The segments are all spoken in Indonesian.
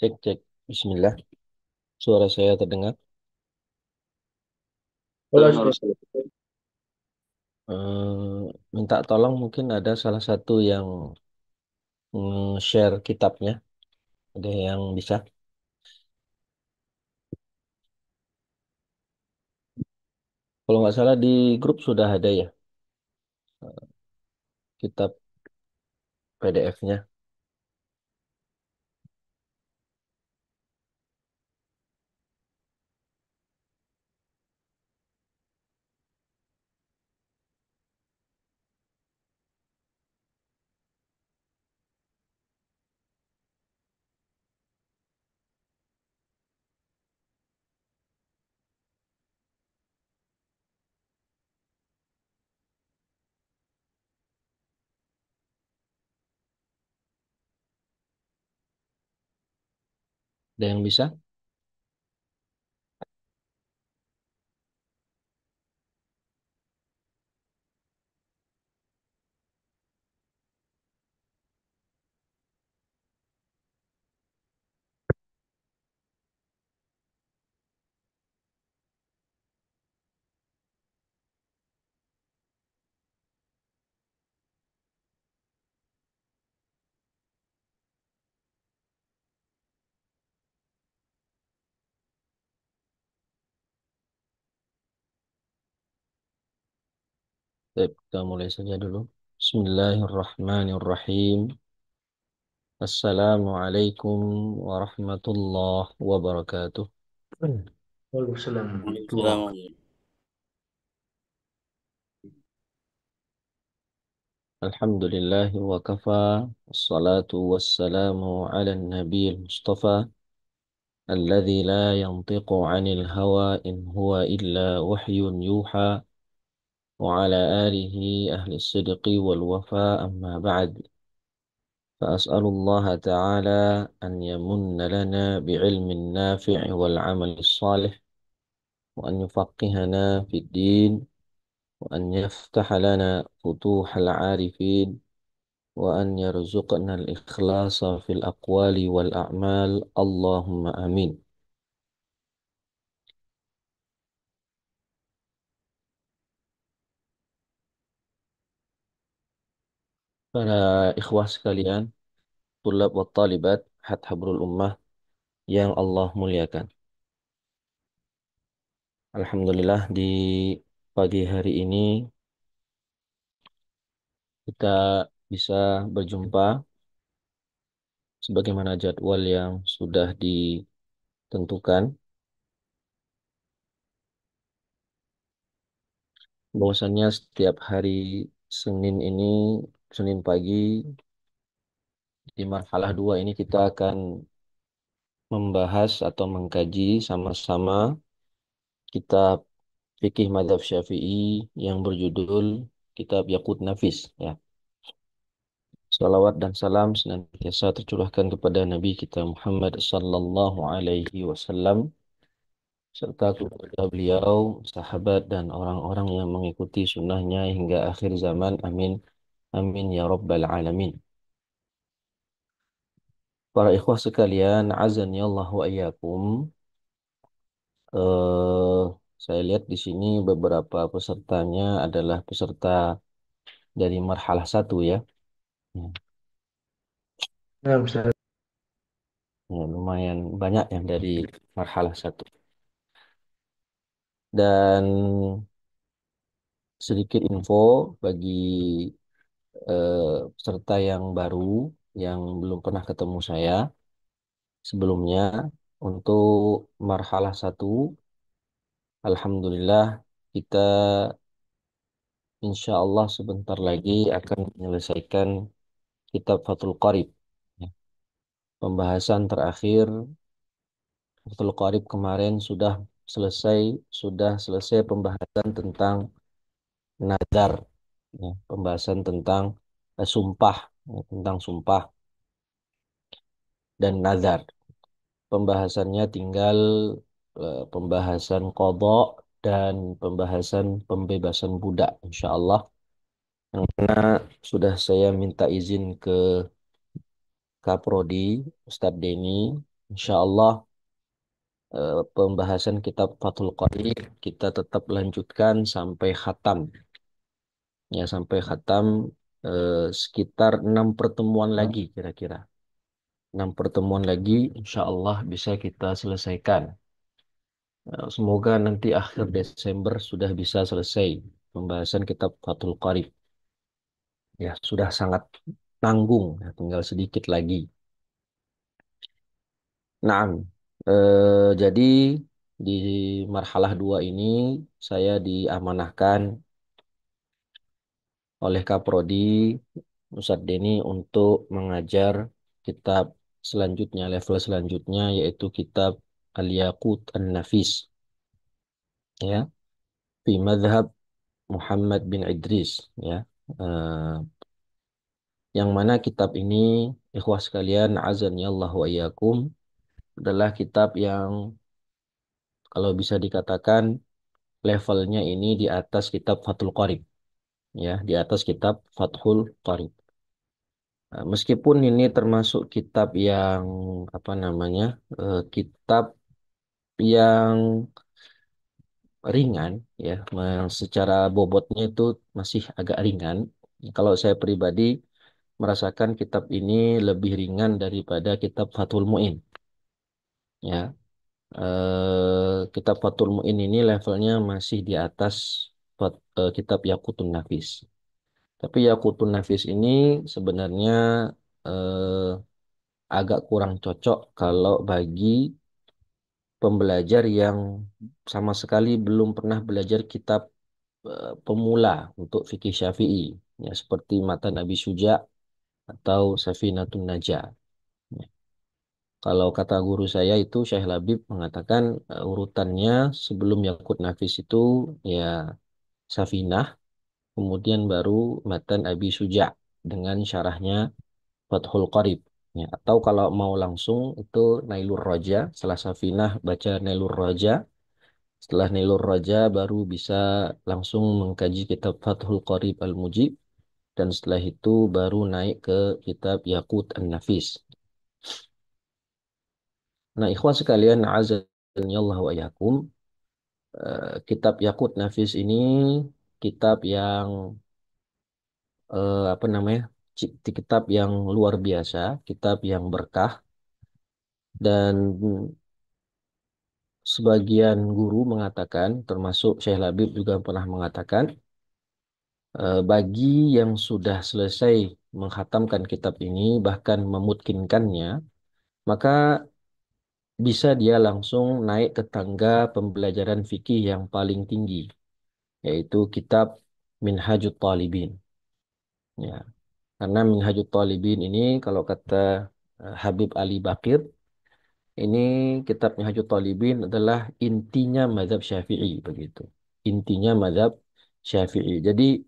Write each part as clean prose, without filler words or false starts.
Cek, cek. Bismillah. Suara saya terdengar. Halo, Ustaz. Minta tolong mungkin ada salah satu yang share kitabnya. Ada yang bisa. Kalau nggak salah di grup sudah ada ya kitab PDF-nya. Ada yang bisa? Baik, kita mulai saja dulu. Bismillahirrahmanirrahim. Assalamualaikum warahmatullahi wabarakatuh. Waalaikumsalam. Waalaikumsalam. Alhamdulillah wa kafa. Wassalatu wassalamu ala nabi mustafa الذي لا ينطق عن الهوى إن هو إلا وحي يوحى وعلى آله أهل الصدق والوفاء أما بعد فأسأل الله تعالى أن يمن لنا بعلم نافع والعمل الصالح وأن يفقهنا في الدين وأن يفتح لنا فتوح العارفين وأن يرزقنا الإخلاص في الأقوال والأعمال اللهم آمين. Para ikhwah sekalian, tulab wa talibat, habrul ummah yang Allah muliakan. Alhamdulillah di pagi hari ini kita bisa berjumpa sebagaimana jadwal yang sudah ditentukan. Bahwasannya setiap hari Senin ini, Senin pagi di marhalah 2 ini kita akan membahas atau mengkaji sama-sama kitab fikih Madzhab Syafi'i yang berjudul Kitab Yaqut Nafis ya. Salawat dan salam senantiasa tercurahkan kepada Nabi kita Muhammad sallallahu alaihi wasallam serta kepada beliau, sahabat dan orang-orang yang mengikuti sunnahnya hingga akhir zaman. Amin. Amin ya rabbal alamin. Para ikhwah sekalian, azani Allah wa iyyakum. Eh, saya lihat di sini beberapa pesertanya adalah peserta dari marhalah 1 ya. Ya, Ya, Ustaz. ya, lumayan banyak yang dari marhalah 1. Dan sedikit info bagi peserta yang baru yang belum pernah ketemu saya sebelumnya untuk marhalah 1, Alhamdulillah kita insya Allah sebentar lagi akan menyelesaikan kitab Fathul Qarib. Ya, pembahasan terakhir Fathul Qarib kemarin sudah selesai pembahasan tentang nazar, ya, pembahasan tentang sumpah, ya, tentang sumpah dan nazar. Pembahasannya tinggal pembahasan qadha dan pembahasan pembebasan budak insya Allah. Yang mana sudah saya minta izin ke Kaprodi Ustadz Denny insya Allah pembahasan kitab Fathul Qorib kita tetap lanjutkan sampai khatam. Ya, sampai khatam sekitar 6 pertemuan lagi kira-kira. 6 pertemuan lagi, insya Allah bisa kita selesaikan. Semoga nanti akhir Desember sudah bisa selesai pembahasan kitab Fathul Qorib. Ya, sudah sangat tanggung, ya, tinggal sedikit lagi. Nah, jadi di marhalah 2 ini saya diamanahkan oleh Kaprodi Ustadz Deni untuk mengajar kitab selanjutnya, level selanjutnya yaitu kitab Al-Yaqut An-Nafis, ya, fi madhab Muhammad bin Idris, ya. Eh, yang mana kitab ini, ikhwah sekalian, azani Allah wa iyyakum, adalah kitab yang kalau bisa dikatakan levelnya ini di atas kitab Fathul Qorib, ya, di atas kitab Fathul Qorib. Meskipun ini termasuk kitab yang apa namanya, kitab yang ringan, ya, yang secara bobotnya itu masih agak ringan. Kalau saya pribadi merasakan kitab ini lebih ringan daripada kitab Fathul Mu'in, ya. Kitab Fathul Mu'in ini levelnya masih di atas kitab Yaqutun Nafis. Tapi Yaqutun Nafis ini sebenarnya eh, agak kurang cocok kalau bagi pembelajar yang sama sekali belum pernah belajar kitab pemula untuk fikih Syafi'i, ya, seperti Matan Abi Suja atau Safinatun Najah. Ya. Kalau kata guru saya itu Syekh Labib mengatakan urutannya sebelum Yakut Nafis itu ya Safinah, kemudian baru Matan Abi Suja dengan syarahnya Fathul Qarib. Ya, atau kalau mau langsung itu Nailur Raja, setelah Safinah baca Nailur Raja, setelah Nailur Raja baru bisa langsung mengkaji kitab Fathul Qarib Al-Mujib, dan setelah itu baru naik ke kitab Yaqut An-Nafis. Nah, ikhwan sekalian, azani Allah wa iyyakum, kitab Yaqut Nafis ini kitab yang apa namanya? Kitab yang luar biasa, kitab yang berkah, dan sebagian guru mengatakan, termasuk Syekh Labib juga pernah mengatakan, bagi yang sudah selesai menghatamkan kitab ini, bahkan memutkinkannya, maka bisa dia langsung naik ke tangga pembelajaran fikih yang paling tinggi, yaitu kitab Minhajut Talibin. Ya, karena Minhajut Talibin ini kalau kata Habib Ali Bakir, ini kitab Minhajut Talibin adalah intinya mazhab Syafi'i begitu. Intinya mazhab Syafi'i. Jadi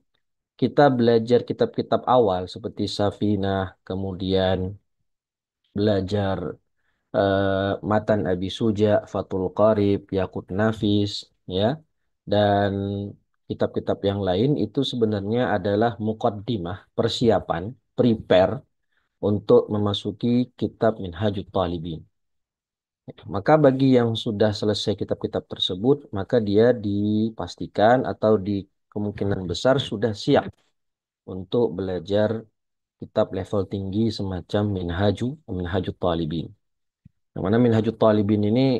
kita belajar kitab-kitab awal seperti Safinah, kemudian belajar Matan Abi Suja, Fathul Qarib, Yaqut Nafis, ya, dan kitab-kitab yang lain itu sebenarnya adalah muqaddimah, persiapan, prepare untuk memasuki kitab Minhajut Talibin. Maka bagi yang sudah selesai kitab-kitab tersebut, maka dia dipastikan atau di kemungkinan besar sudah siap untuk belajar kitab level tinggi semacam Minhajut Talibin. Yang mana Minhajut Talibin ini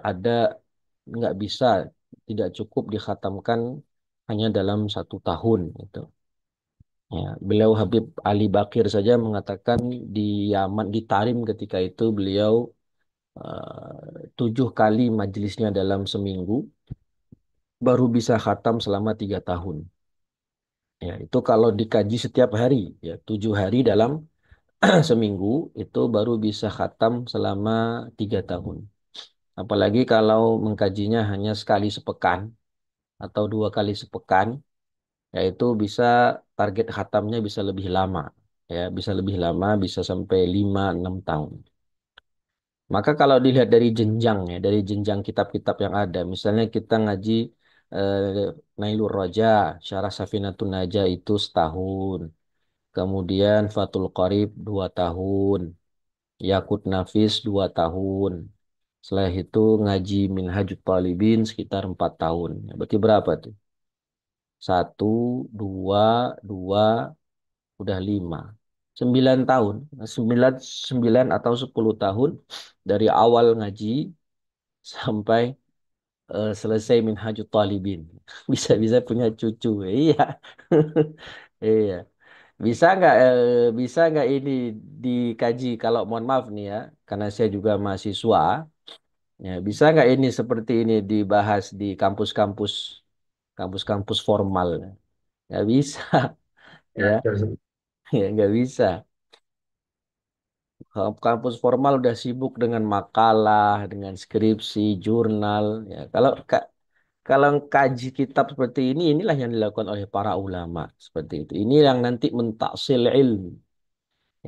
ada nggak bisa, tidak cukup dikhatamkan hanya dalam 1 tahun gitu. Ya, beliau Habib Ali Bakir saja mengatakan di Yaman, di Tarim ketika itu beliau 7 kali majelisnya dalam seminggu baru bisa khatam selama 3 tahun. Ya, itu kalau dikaji setiap hari, ya 7 hari dalam seminggu itu baru bisa khatam selama 3 tahun. Apalagi kalau mengkajinya hanya sekali sepekan atau 2 kali sepekan, yaitu bisa target khatamnya bisa lebih lama, ya bisa lebih lama, bisa sampai 5-6 tahun. Maka kalau dilihat dari jenjang, ya, dari jenjang kitab-kitab yang ada, misalnya kita ngaji eh, Nailur Raja, Syarah Safinatun Najah itu setahun, kemudian Fathul Qarib 2 tahun, Yakut Nafis 2 tahun. Setelah itu ngaji Minhajut Talibin sekitar 4 tahun. Berarti berapa tuh? Satu, dua, dua, udah 5. 9 tahun. 9, 9 atau 10 tahun dari awal ngaji sampai selesai Minhajut Talibin. Bisa-bisa punya cucu. Iya. Iya. Bisa nggak ini dikaji kalau mohon maaf nih ya, karena saya juga mahasiswa, ya bisa nggak ini seperti ini dibahas di kampus-kampus formal? Nggak bisa, Ya, ya, betul. ya nggak bisa. Kalau kampus formal udah sibuk dengan makalah, dengan skripsi, jurnal, ya. Kalau kaji kitab seperti ini, inilah yang dilakukan oleh para ulama seperti itu. Ini yang nanti mentaksil ilmu,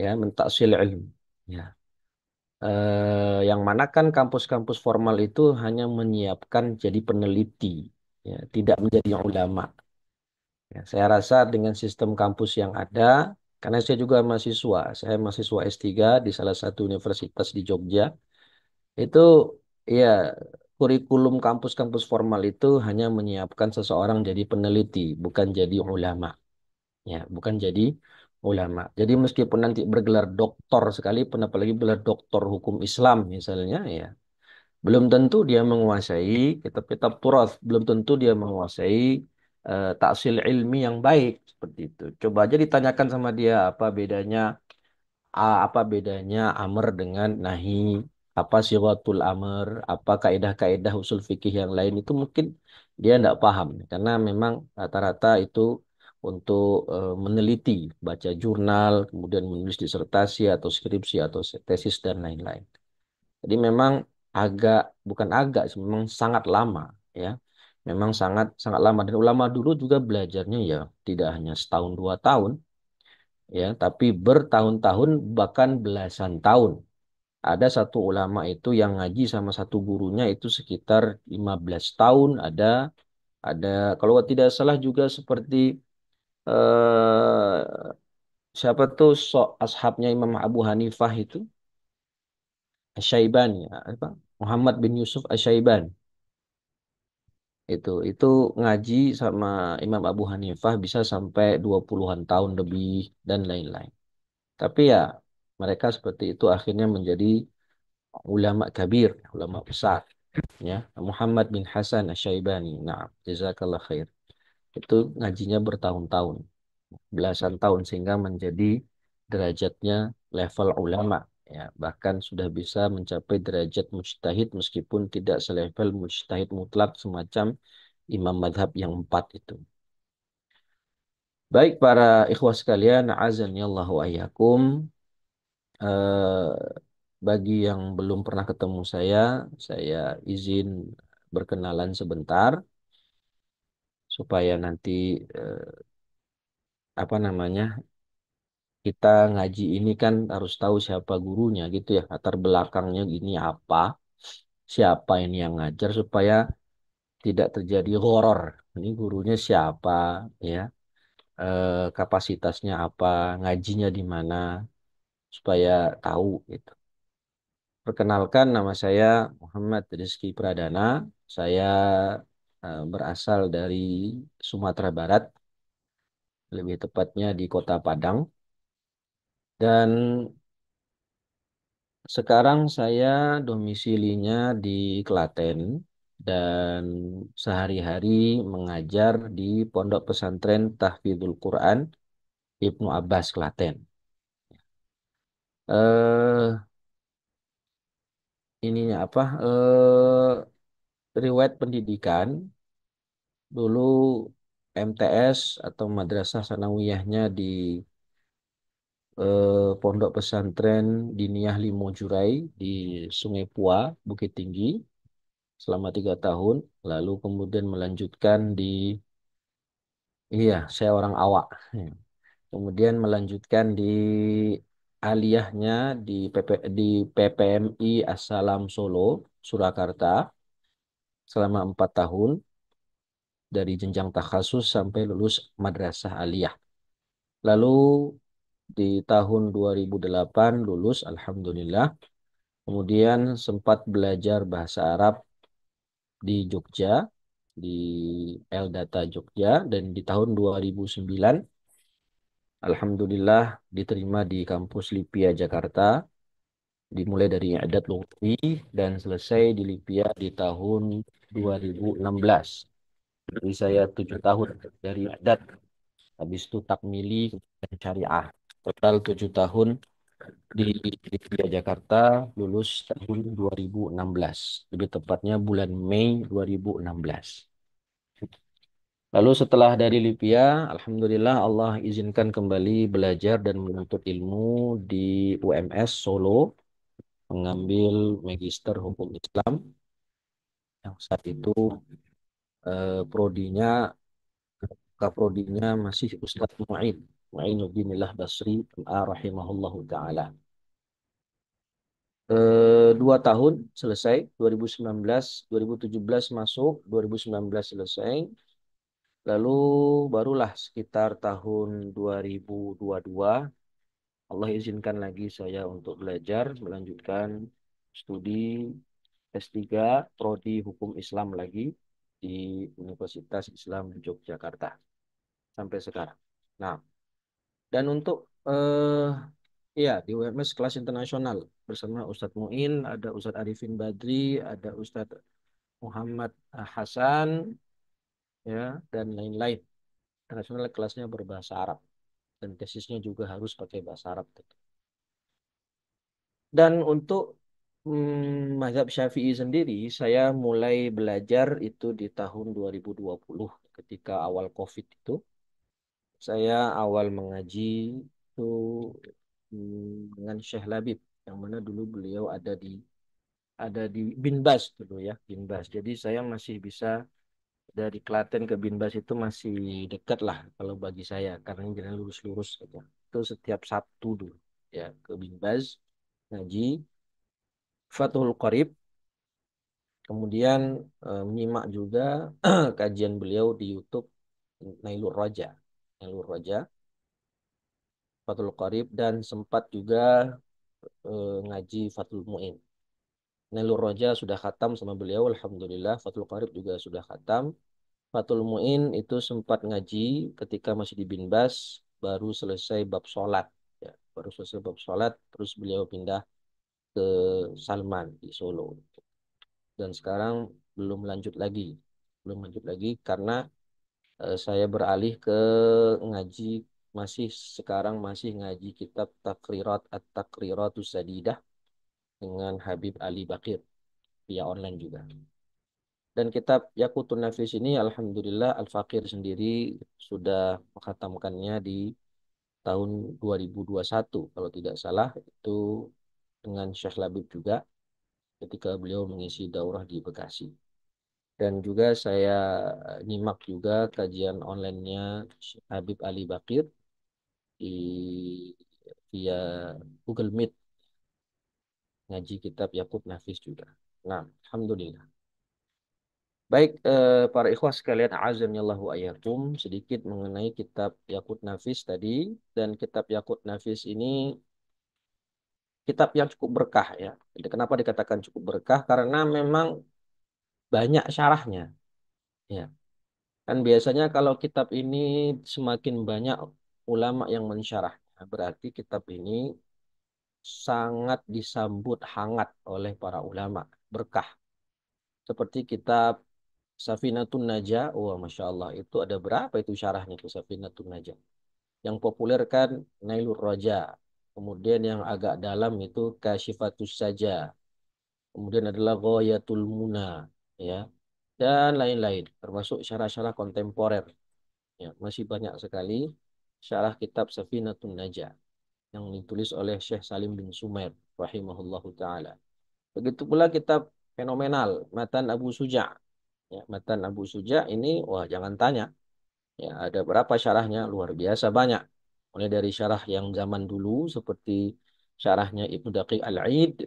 ya, mentaksil ilmu. Ya. Yang mana kan kampus-kampus formal itu hanya menyiapkan jadi peneliti, ya, tidak menjadi ulama. Ya, saya rasa dengan sistem kampus yang ada, karena saya mahasiswa S3 di salah satu universitas di Jogja, itu ya kurikulum kampus-kampus formal itu hanya menyiapkan seseorang jadi peneliti, bukan jadi ulama. Ya, bukan jadi ulama. Jadi meskipun nanti bergelar doktor sekalipun, apalagi bergelar doktor hukum Islam misalnya, ya belum tentu dia menguasai kitab-kitab Turas, belum tentu dia menguasai taksil ilmi yang baik seperti itu. Coba aja ditanyakan sama dia apa bedanya amr dengan nahi, apa siwatul amr, apa kaidah-kaidah usul fikih yang lain itu mungkin dia tidak paham karena memang rata-rata itu untuk meneliti, baca jurnal, kemudian menulis disertasi atau skripsi atau tesis dan lain-lain. Jadi memang agak bukan agak sih, memang sangat lama ya. Memang sangat sangat lama dan ulama dulu juga belajarnya ya tidak hanya setahun 2 tahun ya, tapi bertahun-tahun bahkan belasan tahun. Ada satu ulama itu yang ngaji sama satu gurunya itu sekitar 15 tahun, ada kalau tidak salah juga seperti siapa tuh ashabnya Imam Abu Hanifah itu Asy-Syaibani apa Muhammad bin Yusuf Asy-Syaibani itu ngaji sama Imam Abu Hanifah bisa sampai 20-an tahun lebih dan lain-lain. Tapi ya mereka seperti itu akhirnya menjadi ulama kabir, ulama besar ya. Muhammad bin Hasan Asy-Syaibani. Nah, jazakallah khair. Itu ngajinya bertahun-tahun, belasan tahun sehingga menjadi derajatnya level ulama ya. Bahkan sudah bisa mencapai derajat mujtahid meskipun tidak selevel mujtahid mutlak semacam imam madhab yang 4 itu. Baik para ikhwah sekalian, azan ya Allah wa iyyakum. Bagi yang belum pernah ketemu saya izin berkenalan sebentar supaya nanti eh, apa namanya kita ngaji ini kan harus tahu siapa gurunya gitu ya, latar belakangnya gini apa, siapa ini yang ngajar supaya tidak terjadi horor. Ini gurunya siapa ya, kapasitasnya apa, ngajinya di mana supaya tahu gitu. Perkenalkan nama saya Muhammad Rizky Pradana. Saya berasal dari Sumatera Barat, lebih tepatnya di Kota Padang. Dan sekarang saya domisilinya di Klaten dan sehari-hari mengajar di Pondok Pesantren Tahfidzul Quran Ibnu Abbas Klaten. Eh ininya apa? Riwayat pendidikan dulu MTS atau Madrasah Sanawiyahnya di Pondok Pesantren Diniyah Limo Jurai di Sungai Pua, Bukit Tinggi selama 3 tahun. Lalu kemudian melanjutkan iya saya orang awak. Kemudian melanjutkan di aliyahnya di PPMI Assalam Solo, Surakarta selama 4 tahun dari jenjang takhasus sampai lulus madrasah aliyah. Lalu di tahun 2008 lulus, alhamdulillah. Kemudian sempat belajar bahasa Arab di Jogja, di Data Jogja, dan di tahun 2009, alhamdulillah diterima di kampus Lipia Jakarta, dimulai dari I'dad Lughawi dan selesai di Lipia di tahun 2016. Jadi saya 7 tahun dari I'dad, habis itu takmili dan syariah. Total 7 tahun di Lipia Jakarta, lulus tahun 2016. Lebih tepatnya bulan Mei 2016. Lalu setelah dari Lipia, Alhamdulillah Allah izinkan kembali belajar dan menuntut ilmu di UMS Solo, mengambil Magister Hukum Islam yang saat itu prodinya, kaprodinya masih Ustadz Mu'inuddinillah Basri, MA rahimahullahu ta'ala. 2 tahun selesai, 2019, 2017 masuk, 2019 selesai. Lalu barulah sekitar tahun 2022, Allah izinkan lagi saya untuk belajar, melanjutkan studi S3, Prodi Hukum Islam lagi di Universitas Islam Yogyakarta sampai sekarang. Nah, dan untuk ya di UMS kelas internasional bersama Ustadz Muin, ada Ustadz Arifin Badri, ada Ustadz Muhammad Hasan, ya, dan lain-lain. Internasional kelasnya berbahasa Arab dan tesisnya juga harus pakai bahasa Arab. Dan untuk mazhab Syafi'i sendiri, saya mulai belajar itu di tahun 2020 ketika awal COVID itu. Saya awal mengaji itu dengan Syekh Labib, yang mana dulu beliau ada di Binbas dulu ya, Binbas. Jadi saya masih bisa dari Klaten ke Binbas itu masih dekat lah kalau bagi saya karena jalan lurus-lurus saja. Itu setiap Sabtu dulu ya ke Binbas ngaji Fathul Qorib, kemudian menyimak juga kajian beliau di YouTube Nailur Raja, Nailur Raja, Fathul Qorib, dan sempat juga ngaji Fathul Muin. Nailur Raja sudah khatam sama beliau, alhamdulillah. Fathul Qorib juga sudah khatam. Fathul Muin itu sempat ngaji ketika masih di Binbas, baru selesai bab sholat. Ya, baru selesai bab sholat, terus beliau pindah ke Salman di Solo. Dan sekarang belum lanjut lagi. Belum lanjut lagi karena saya beralih ke ngaji, masih sekarang masih ngaji kitab Takrirat At-Takriratus Sadidah dengan Habib Ali Bakir via online juga. Dan kitab Yaqutun Nafis ini Alhamdulillah Al-Fakir sendiri sudah menghatamkannya di tahun 2021 kalau tidak salah, itu dengan Syekh Labib juga ketika beliau mengisi daurah di Bekasi. Dan juga saya nyimak juga kajian online-nya Syekh Habib Ali Bakir di via Google Meet, ngaji kitab Yaqut Nafis juga. Nah, Alhamdulillah. Baik, para ikhwah sekalian, azanillahu ayakum, sedikit mengenai kitab Yaqut Nafis tadi. Dan kitab Yaqut Nafis ini kitab yang cukup berkah ya. Jadi kenapa dikatakan cukup berkah? Karena memang banyak syarahnya. Ya, kan biasanya kalau kitab ini semakin banyak ulama yang mensyarahnya, berarti kitab ini sangat disambut hangat oleh para ulama, berkah. Seperti kitab Safinatun Najah, wah Masya Allah, itu ada berapa itu syarahnya ke Safinatun Najah. Yang populer kan Nailur Raja, kemudian yang agak dalam itu Kasyifatus Saja, kemudian adalah Ghayatul Muna, ya, dan lain-lain, termasuk syarah-syarah kontemporer. Ya, masih banyak sekali syarah kitab Safinatun Najah yang ditulis oleh Syekh Salim bin Sumair rahimahullahu taala. Begitu pula kitab fenomenal Matan Abu Suja. Ya, Matan Abu Suja ini wah jangan tanya. Ya, ada berapa syarahnya? Luar biasa banyak. Mulai dari syarah yang zaman dulu seperti syarahnya Ibnu Daqiq Al-Aid,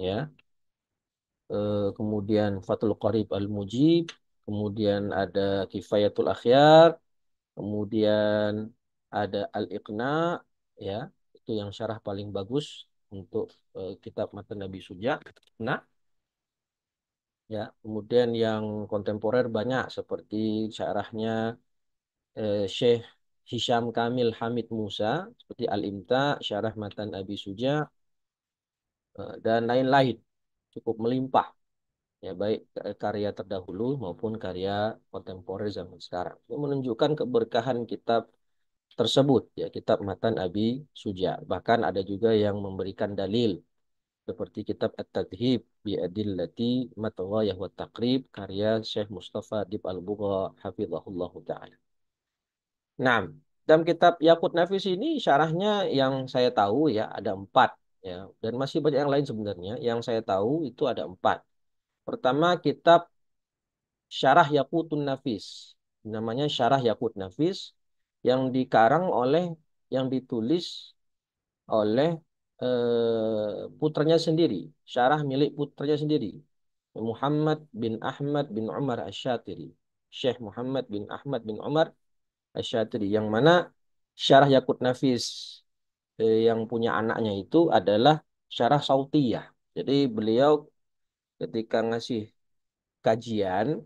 ya, kemudian Fathul Qarib Al-Mujib, kemudian ada Kifayatul Akhyar, kemudian ada Al-Iqna, ya. itu yang syarah paling bagus untuk kitab Matan Nabi Suja. Nah, ya, kemudian yang kontemporer banyak seperti syarahnya Syekh Hisham Kamil Hamid Musa, seperti Al-Imta, Syarah Matan Abi Suja, dan lain-lain. Cukup melimpah, ya baik karya terdahulu maupun karya kontemporer zaman sekarang. Ini menunjukkan keberkahan kitab tersebut, ya kitab Matan Abi Suja. Bahkan ada juga yang memberikan dalil seperti kitab At-Tadhib bi Adillati Matawayah wa Taqrib karya Syekh Mustafa Dib Al-Bugha hafizahullah taala. Nah, dalam kitab Yakut Nafis ini syarahnya yang saya tahu ya ada empat, ya, dan masih banyak yang lain sebenarnya. Yang saya tahu itu ada empat. Pertama kitab Syarah Yakutun Nafis, namanya Syarah Yakut Nafis yang dikarang oleh, yang ditulis oleh putranya sendiri, syarah milik putranya sendiri, Muhammad bin Ahmad bin Umar Asy-Syatiri, Syekh Muhammad bin Ahmad bin Umar Asy-Syatiri, yang mana syarah Yakut Nafis yang punya anaknya itu adalah syarah Sautiyah. Jadi beliau ketika ngasih kajian,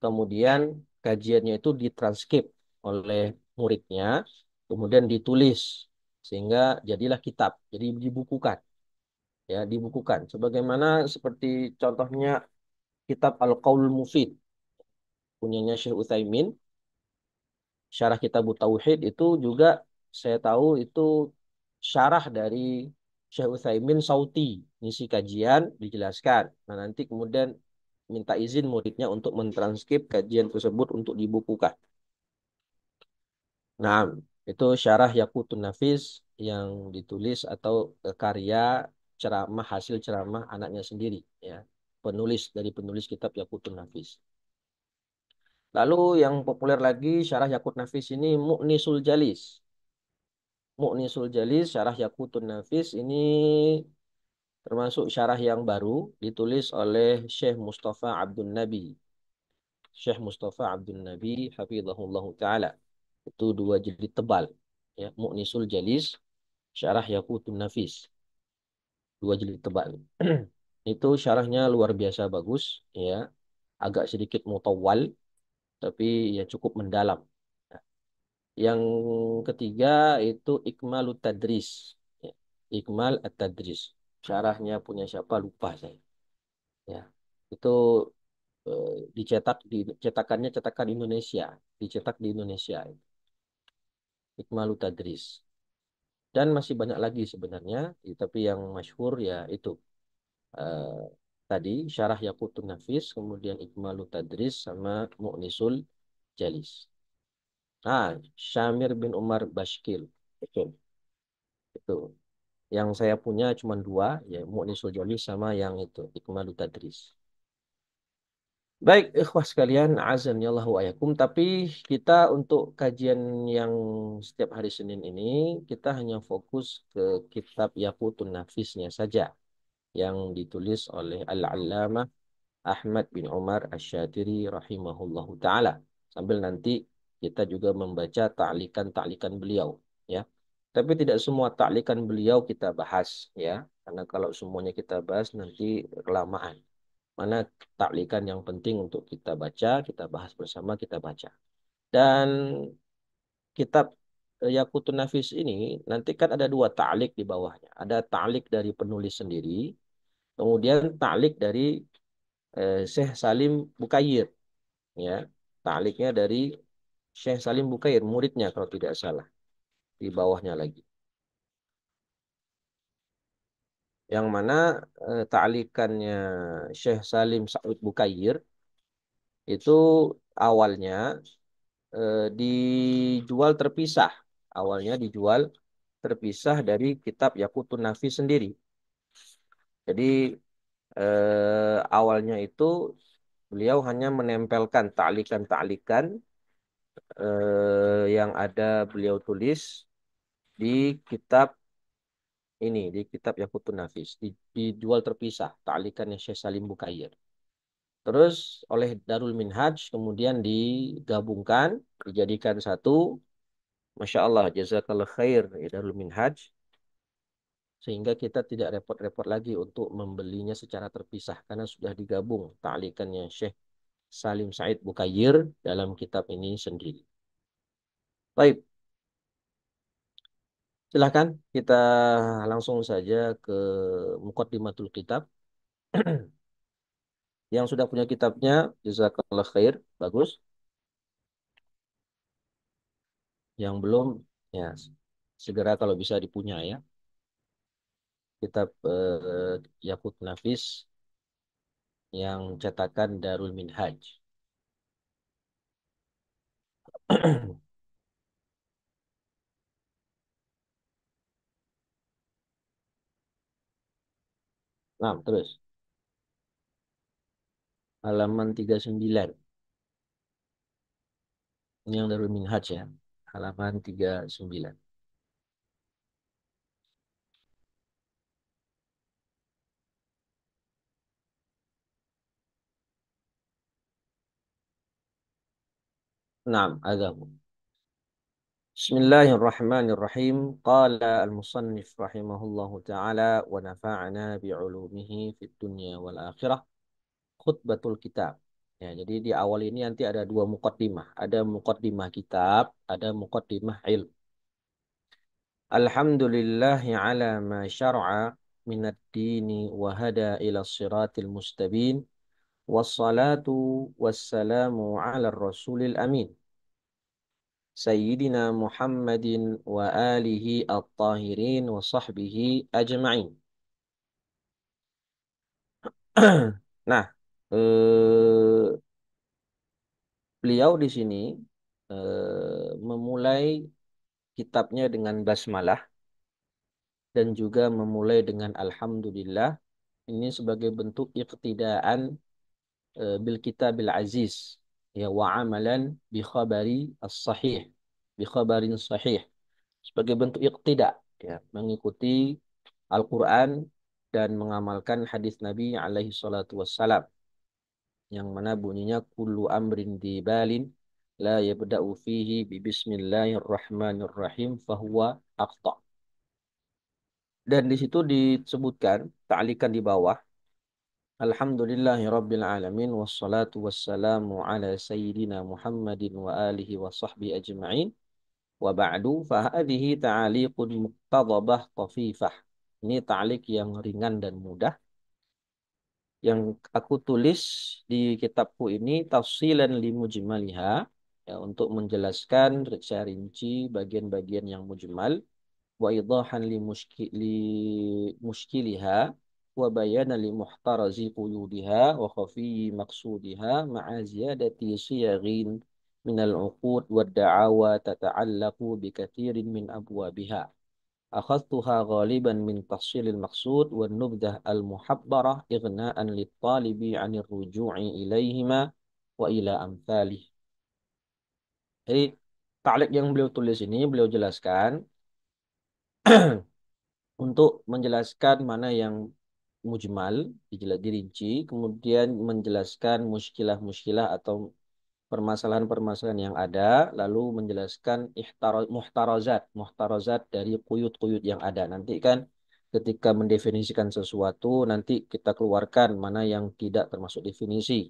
kemudian kajiannya itu ditranskrip oleh muridnya, kemudian ditulis sehingga jadilah kitab, jadi dibukukan, ya dibukukan. Sebagaimana seperti contohnya kitab Al-Qaul Mufid punyanya Syekh Utsaimin, syarah kitab Tauhid itu juga saya tahu itu syarah dari Syekh Utsaimin Sauti, ngisi kajian dijelaskan. Nah, nanti kemudian minta izin muridnya untuk mentranskrip kajian tersebut untuk dibukukan. Nah, itu syarah Yaqutun Nafis yang ditulis atau karya ceramah, hasil ceramah anaknya sendiri, ya. Penulis dari penulis kitab Yaqutun Nafis. Lalu yang populer lagi syarah Yaqut Nafis ini Mu'nisul Jalis. Mu'nisul Jalis syarah Yaqutun Nafis ini termasuk syarah yang baru ditulis oleh Syekh Mustafa Abdul Nabi. Syekh Mustafa Abdul Nabi hafizahullah taala. Itu dua jilid tebal, ya, Mu'nisul Jalis Syarah Yaqutun Nafis, dua jilid tebal. Itu syarahnya luar biasa bagus, ya. Agak sedikit mutawwal, tapi ya cukup mendalam. Nah, yang ketiga itu Ikmalut Tadris. Ya. Ikmal At-Tadris. Syarahnya punya siapa lupa saya. Ya. Itu dicetak di cetakannya cetakan Indonesia, dicetak di Indonesia. Ikmalut Tadris. Dan masih banyak lagi sebenarnya, tapi yang masyhur ya itu. eh, Tadi Syarah Yaqutun Nafis, kemudian Ikmalut Tadris sama Mu'nisul Jalis. Ah, Syamir bin Umar Bashkil. Betul. Itu. Yang saya punya cuma dua, ya Mu'nisul Jalis sama yang itu, Ikmalut Tadris. Baik, ikhwah sekalian, azan ya Allah wa yakum. Tapi kita untuk kajian yang setiap hari Senin ini, kita hanya fokus ke kitab Yaqutun Nafisnya saja, yang ditulis oleh Al-Allamah Ahmad bin Umar Asy-Syatiri rahimahullahu taala. Sambil nanti kita juga membaca ta'likan-ta'likan beliau, ya. Tapi tidak semua ta'likan beliau kita bahas, ya. Karena kalau semuanya kita bahas nanti kelamaan. Mana ta'likan yang penting untuk kita baca, kita bahas bersama, kita baca. Dan kitab Yaqutun Nafis ini nanti kan ada dua ta'lik di bawahnya. Ada ta'lik dari penulis sendiri, kemudian ta'lik dari Syekh Salim Bukayir, ya. Ta'liknya dari Syekh Salim Bukayir, muridnya kalau tidak salah, di bawahnya lagi. Yang mana ta'likannya Syekh Salim Sa'ud Bukayir itu awalnya dijual terpisah. Awalnya dijual terpisah dari kitab Yaqutun Nafis sendiri. Jadi awalnya itu beliau hanya menempelkan ta'likan-ta'likan yang ada beliau tulis di kitab ini, di kitab Yaqutun Nafis, dijual terpisah ta'likannya Syekh Salim Bukayir. Terus oleh Darul Minhaj kemudian digabungkan, dijadikan satu. Masya Allah, jazakallah khair ya Darul Minhaj. sehingga kita tidak repot-repot lagi untuk membelinya secara terpisah karena sudah digabung ta'liqannya Syekh Salim Said Bukayir dalam kitab ini sendiri. Baik, silakan kita langsung saja ke Muqaddimatul Kitab. Yang sudah punya kitabnya, jazakallah khair, bagus. Yang belum, ya segera kalau bisa dipunya ya. Kitab Yaqut Nafis yang cetakan Darul Minhaj. Nah, terus halaman 39. Ini yang Darul Minhaj ya. Halaman 39. Nah, ada. Bismillahirrahmanirrahim. Qala al-musannif rahimahullahu ta'ala wa nafa'ana bi'ulumihi fid dunya wal akhirah. Khutbatul kitab. Ya, jadi di awal ini nanti ada dua muqaddimah. Ada muqaddimah kitab, ada muqaddimah ilm. Alhamdulillahi ala ma syar'a minad dini wa hada ila siratil mustabin. Wassalatu wassalamu ala rasulil amin. Sayyidina Muhammadin wa alihi at-tahirin wa sahbihi ajma'in. Nah, beliau di sini memulai kitabnya dengan basmalah dan juga memulai dengan alhamdulillah. Ini sebagai bentuk iqtidaan bil kitabil aziz ya wa amalan bi khabari as-sahih bi khabarin sahih sebagai bentuk iqtida ya mengikuti Al-Qur'an dan mengamalkan hadis Nabi alaihi salatu wassalam yang mana bunyinya kullu amrin dibalin la yabda'u fihi bi bismillahirrahmanirrahim fahuwa aqta. Dan di situ disebutkan ta'likan di bawah Alhamdulillahi Rabbil Alamin wassalatu wassalamu ala sayyidina Muhammadin wa alihi wa sahbihi ajma'in wa ba'du fahadihi ta'aliqun muqtadabah tafifah. Ini ta'liq yang ringan dan mudah yang aku tulis di kitabku ini tafsilan li mujmaliha ya, untuk menjelaskan secara rinci bagian-bagian yang mujmal wa idahan li muskiliha wa bayana li muhtarazi quyudiha wa khafiyi maqsudiha ma'a ziyadati siyaghin min al-uqud wa da'awa tata'allaqu bi kathirin min abwabiha. أخذتها غالبا من تفصيل المقصود والنبذة المحبرة إغناء للطالب عن الرجوع إليهما وإلى أمثاله. Jadi, taklid yang beliau tulis ini, beliau jelaskan untuk menjelaskan mana yang mujmal, dirinci, kemudian menjelaskan muskilah-muskilah atau permasalahan-permasalahan yang ada, lalu menjelaskan muhtarazat dari kuyut-kuyut yang ada. Nanti kan ketika mendefinisikan sesuatu, nanti kita keluarkan mana yang tidak termasuk definisi.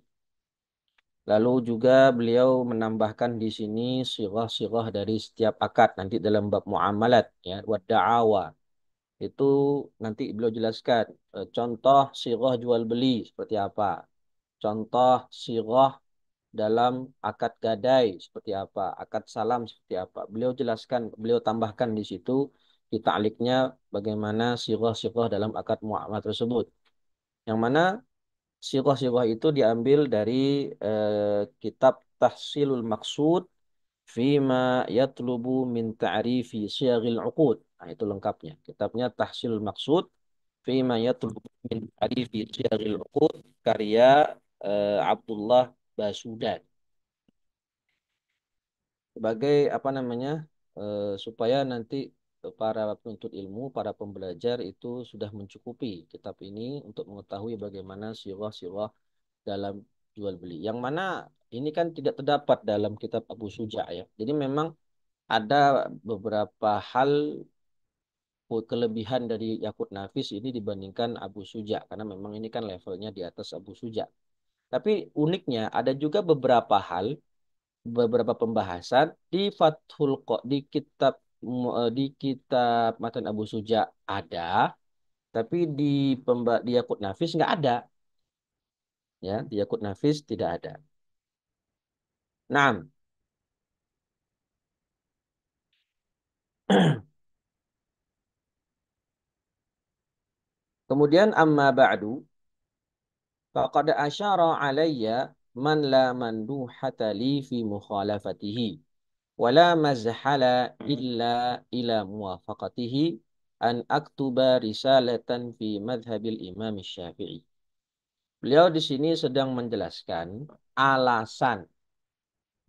Lalu juga beliau menambahkan di sini sirah-sirah dari setiap akad nanti dalam bab muamalat ya, wa da'awa. Itu nanti beliau jelaskan contoh sirah jual beli seperti apa. Contoh sirah dalam akad gadai seperti apa, akad salam seperti apa. Beliau jelaskan, beliau tambahkan di situ di ta'liqnya bagaimana sirah-sirah dalam akad muamalah tersebut. Yang mana sirah-sirah itu diambil dari kitab Tahsilul Maqsud Fima Yatlubu min Ta'rifi Syaghil Uqud. Nah, itu lengkapnya. Kitabnya Tahsilul Maqsud Fima Yatlubu min Ta'rifi Syaghil Uqud karya Abdullah Basudan. Sebagai apa namanya supaya nanti para penuntut ilmu, para pembelajar itu sudah mencukupi kitab ini untuk mengetahui bagaimana sirah-sirah dalam jual beli. Yang mana ini kan tidak terdapat dalam kitab Abu Suja ya. Jadi memang ada beberapa hal kelebihan dari Yakut Nafis ini dibandingkan Abu Suja karena memang ini kan levelnya di atas Abu Suja. Tapi uniknya ada juga beberapa hal, beberapa pembahasan di di kitab di kitab Matan Abu Suja ada, tapi di Yakut Nafis nggak ada, ya di Yakut Nafis tidak ada. Nah, kemudian amma ba'du faqad asyara alayya man la manduhata li fi mukhalafatihi wala mazhala illa ila muwafaqatihi an aktuba risalatan fi madhabil Imam Syafi'i. Beliau di sini sedang menjelaskan alasan,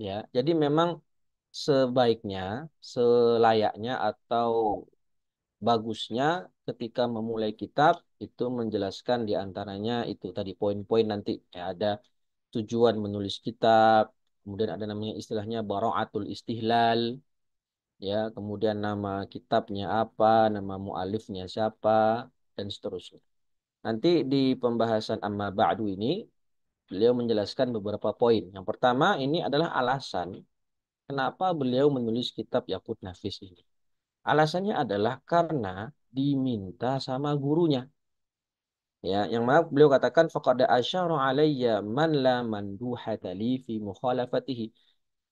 ya. Jadi memang sebaiknya, selayaknya atau bagusnya ketika memulai kitab itu menjelaskan di antaranya itu tadi poin-poin nanti, ya, ada tujuan menulis kitab, kemudian ada namanya istilahnya bara'atul istihlal, ya, kemudian nama kitabnya apa, nama mualifnya siapa, dan seterusnya. Nanti di pembahasan amma ba'du ini beliau menjelaskan beberapa poin. Yang pertama ini adalah alasan kenapa beliau menulis kitab Yaqut Nafis ini. Alasannya adalah karena diminta sama gurunya. Ya, yang mana beliau katakan faqad asyara alayya man la manduhata li fi mukhalafatihi.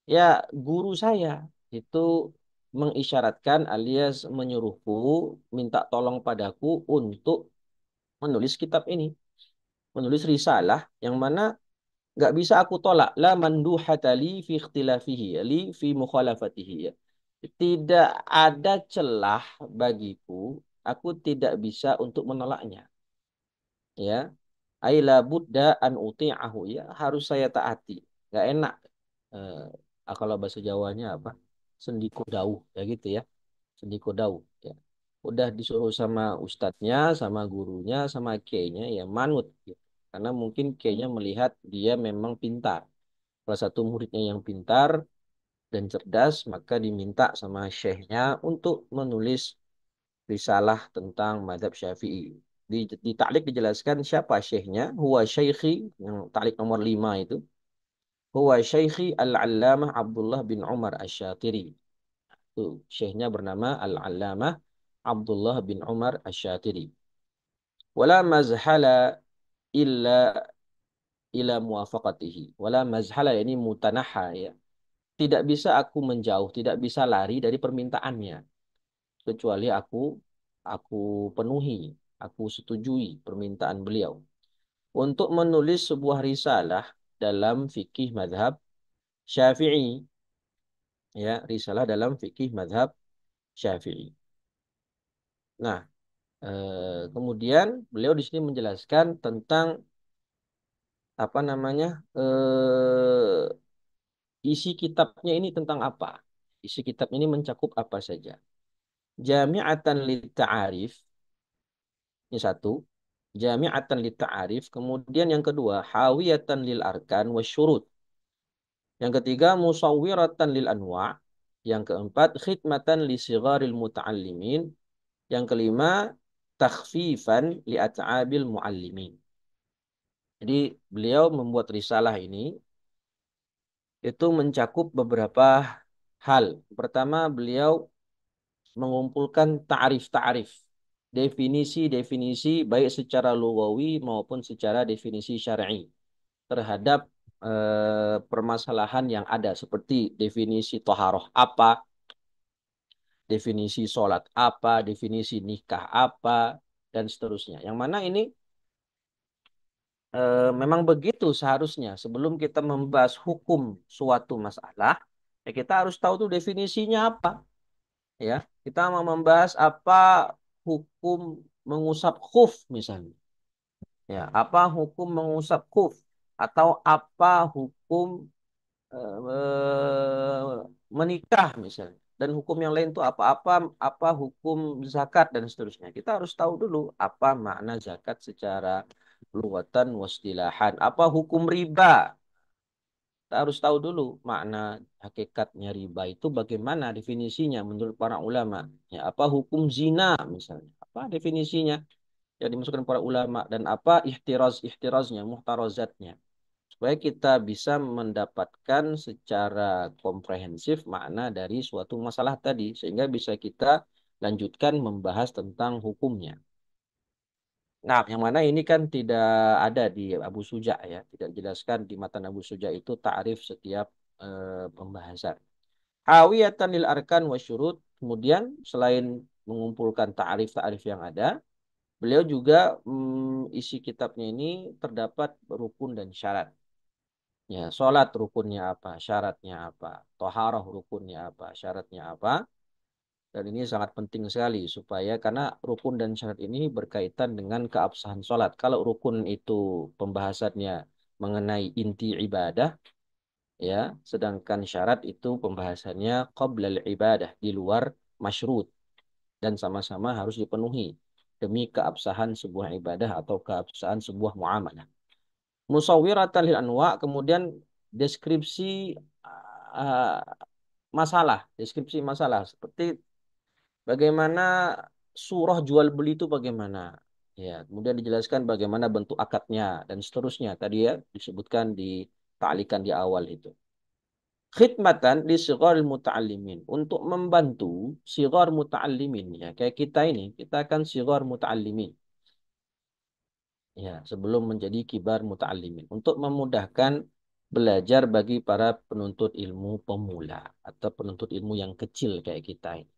Ya, guru saya itu mengisyaratkan alias menyuruhku, minta tolong padaku untuk menulis kitab ini, menulis risalah yang mana nggak bisa aku tolak. La manduhata li fi ikhtilafihi, li fi mukhalafatihi. Ya. Tidak ada celah bagiku, aku tidak bisa untuk menolaknya. Ya, aila budda an uti'ahu, ya harus saya taati. Nggak enak. Kalau bahasa Jawanya apa? Sendiko dauh, ya gitu ya. Sendiko dauh. Ya. Udah disuruh sama ustadznya, sama gurunya, sama kiainya, ya manut. Gitu. Karena mungkin kiainya melihat dia memang pintar. Salah satu muridnya yang pintar dan cerdas, maka diminta sama syekhnya untuk menulis risalah tentang mazhab Syafi'i. Di ta'liq dijelaskan siapa syekhnya, huwa syaikhi, yang ta'liq nomor 5 itu, huwa syaikhi al-allamah Abdullah bin Umar Asy-Syatiri. Itu syekhnya bernama al-allamah Abdullah bin Umar Asy-Syatiri. Wala mazhala illa ila muwafaqatihi. Wala mazhala ini mutanaha, ya. Tidak bisa aku menjauh, tidak bisa lari dari permintaannya. Kecuali aku penuhi, aku setujui permintaan beliau. Untuk menulis sebuah risalah dalam fikih madhab Syafi'i. Ya, risalah dalam fikih madhab Syafi'i. Nah, kemudian beliau di sini menjelaskan tentang apa namanya isi kitabnya ini tentang apa. Isi kitab ini mencakup apa saja. Jami'atan lit ta'arif. Ini satu. Jami'atan lit ta'arif. Kemudian yang kedua, hawiyatan lil arkan wasyurut. Yang ketiga, musawwiratan lil anwa'. Yang keempat, khidmatan li sigharil muta'allimin. Yang kelima, takhfifan li at'abil muallimin. Jadi beliau membuat risalah ini itu mencakup beberapa hal. Pertama, beliau mengumpulkan ta'rif-ta'rif, definisi-definisi baik secara lugawi maupun secara definisi syar'i terhadap permasalahan yang ada seperti definisi toharoh apa, definisi sholat apa, definisi nikah apa, dan seterusnya. Yang mana ini memang begitu seharusnya. Sebelum kita membahas hukum suatu masalah, ya kita harus tahu tuh definisinya apa. Ya, kita mau membahas apa hukum mengusap khuf misalnya. Ya, apa hukum mengusap khuf atau apa hukum menikah misalnya. Dan hukum yang lain itu apa-apa, apa hukum zakat dan seterusnya. Kita harus tahu dulu apa makna zakat secara lughatan wastilahan. Apa hukum riba? Kita harus tahu dulu makna hakikatnya riba itu bagaimana definisinya menurut para ulama. Ya, apa hukum zina misalnya? Apa definisinya yang dimasukkan para ulama dan apa ihtiraznya, muhtarazatnya. Supaya kita bisa mendapatkan secara komprehensif makna dari suatu masalah tadi sehingga bisa kita lanjutkan membahas tentang hukumnya. Nah, yang mana ini kan tidak ada di Abu Suja ya, tidak dijelaskan di matan Abu Suja itu ta'rif setiap pembahasan. Hawiyatan lil arkan wa syurut. Kemudian selain mengumpulkan ta'rif-ta'rif yang ada, beliau juga isi kitabnya ini terdapat rukun dan syarat. Ya, sholat rukunnya apa, syaratnya apa, toharoh rukunnya apa, syaratnya apa. Dan ini sangat penting sekali supaya karena rukun dan syarat ini berkaitan dengan keabsahan sholat. Kalau rukun itu pembahasannya mengenai inti ibadah, ya, sedangkan syarat itu pembahasannya qoblal ibadah di luar masyrut dan sama-sama harus dipenuhi demi keabsahan sebuah ibadah atau keabsahan sebuah muamalah. Musawwiratan lil anwa, kemudian deskripsi uh, deskripsi masalah seperti bagaimana surah jual beli itu bagaimana. Ya, kemudian dijelaskan bagaimana bentuk akadnya dan seterusnya. Tadi ya disebutkan di ta'likan di awal itu. Khidmatan li sigharil muta'allimin. Untuk membantu sighar muta'allimin. Ya, kayak kita ini. Kita akan sighar muta'allimin. Ya, sebelum menjadi kibar muta'allimin. Untuk memudahkan belajar bagi para penuntut ilmu pemula. Atau penuntut ilmu yang kecil kayak kita ini.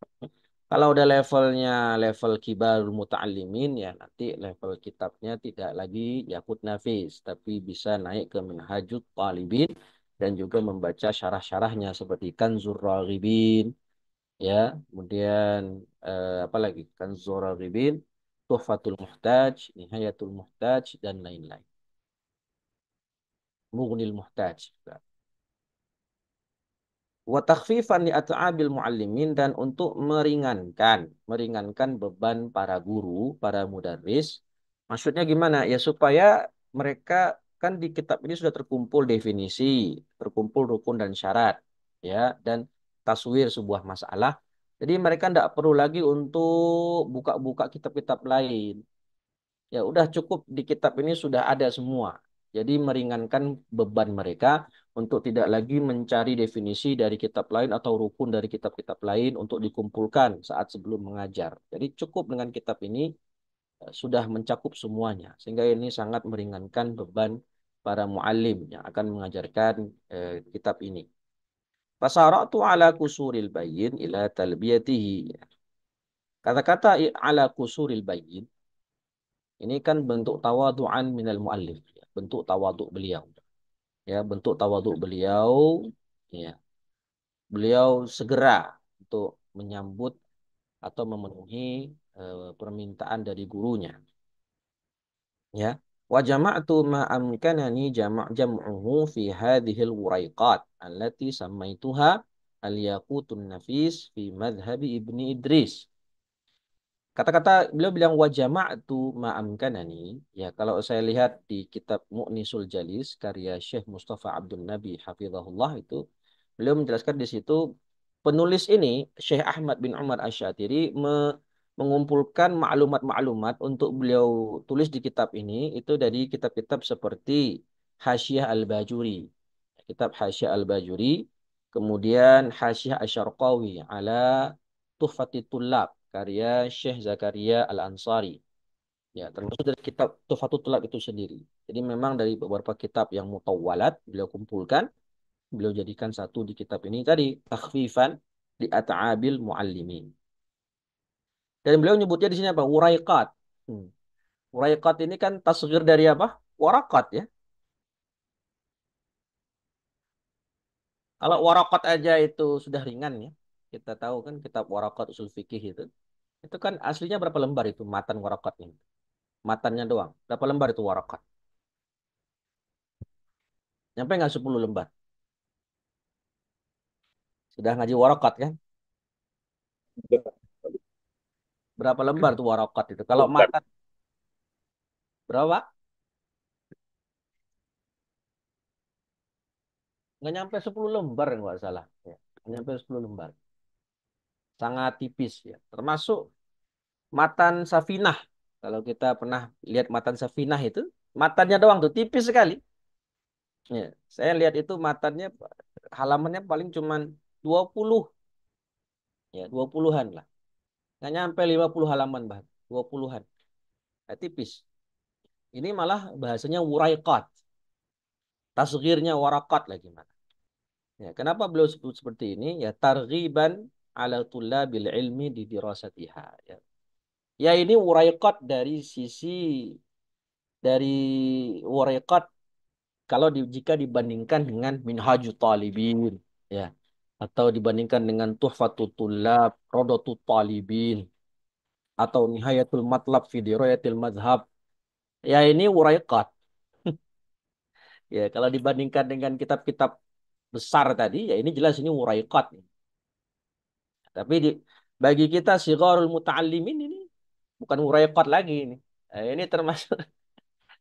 Kalau udah levelnya level kibar muta'allimin ya nanti level kitabnya tidak lagi yakut nafis tapi bisa naik ke minhajut talibin dan juga membaca syarah-syarahnya seperti Kanzur Raghibin ya kemudian apa lagi Kanzur Raghibin Tuhfatul Muhtaj Nihayatul Muhtaj dan lain-lain Mughnil Muhtaj juga. Wa takhfifan li at'abil muallimin dan untuk meringankan beban para guru, para mudarris. Maksudnya gimana? Ya supaya mereka kan di kitab ini sudah terkumpul definisi, terkumpul rukun dan syarat, ya, dan taswir sebuah masalah. Jadi mereka tidak perlu lagi untuk buka-buka kitab-kitab lain. Ya udah cukup di kitab ini sudah ada semua. Jadi meringankan beban mereka untuk tidak lagi mencari definisi dari kitab lain atau rukun dari kitab-kitab lain untuk dikumpulkan saat sebelum mengajar. Jadi cukup dengan kitab ini sudah mencakup semuanya. Sehingga ini sangat meringankan beban para muallim yang akan mengajarkan kitab ini. Fasara'tu ala kusuril bayyin ila talbiyatihi. Kata-kata ala kusuril bayyin ini kan bentuk tawadu'an minal muallif, ya. Bentuk tawaduk beliau. Ya, bentuk tawaduk beliau, ya. Beliau segera untuk menyambut atau memenuhi permintaan dari gurunya, ya. Wa jama'tu ma amkanani jam'uhu fi hadhil wuraiqat allati sammaituha al-yaqutun nafis fi madhhabi Ibni Idris. Kata-kata beliau bilang wajama itu ma'amkanani. Ya, kalau saya lihat di kitab Mu'nisul Jalis karya Syekh Mustafa Abdul Nabi Hafizahullah itu beliau menjelaskan di situ penulis ini Syekh Ahmad bin Umar Asy-Syatiri mengumpulkan maklumat-maklumat untuk beliau tulis di kitab ini itu dari kitab-kitab seperti Hasyiah Al-Bajuri. Kitab Hasyiah Al-Bajuri, kemudian Hasyiah Asy-Syarqawi ala Tuhfatit Tullab karya Syekh Zakaria Al-Ansari. Ya, termasuk dari kitab Tuhfatul Tulab itu sendiri. Jadi memang dari beberapa kitab yang mutawwalat beliau kumpulkan, beliau jadikan satu di kitab ini tadi, takhfifan di at'abil muallimin. Dan beliau nyebutnya di sini apa? Uraiqat. Hmm. Uraiqat ini kan tasghir dari apa? Warakat ya. Kalau warakat aja itu sudah ringan ya. Kita tahu kan kitab warakat usul fikih itu. Itu kan aslinya berapa lembar itu matan warakatnya? Matannya doang. Berapa lembar itu warakat? Nyampe nggak 10 lembar? Sudah ngaji warakat kan? Berapa lembar tuh warakat itu? Kalau Bukan. matan berapa? nggak nyampe 10 lembar nggak salah. Ya, nggak nyampe 10 lembar. Sangat tipis ya. Termasuk matan Safinah. Kalau kita pernah lihat matan Safinah itu, matanya doang tuh tipis sekali. Ya, saya lihat itu matanya halamannya paling cuman 20 ya 20-an lah. Nggak nyampe 50 halaman bahkan, 20-an. Nah, tipis. Ini malah bahasanya wuraiqat. Tasghirnya warakat lagi. Ya, kenapa beliau sebut seperti ini? Ya targhiban ala tullabil ilmi di dirasatiha. Ya. Ya ini uraiqat dari sisi dari uraiqat kalau jika dibandingkan dengan Minhajut Talibin ya atau dibandingkan dengan Tuhfatut Tullab, Rodatut Talibin atau Nihayatul Matlab fi Dirayatil Madhab. Ya ini uraiqat. Ya kalau dibandingkan dengan kitab-kitab besar tadi ya ini jelas ini uraiqat. Tapi bagi kita sigharul muta'allimin ini bukan muraiqat lagi ini. Ini termasuk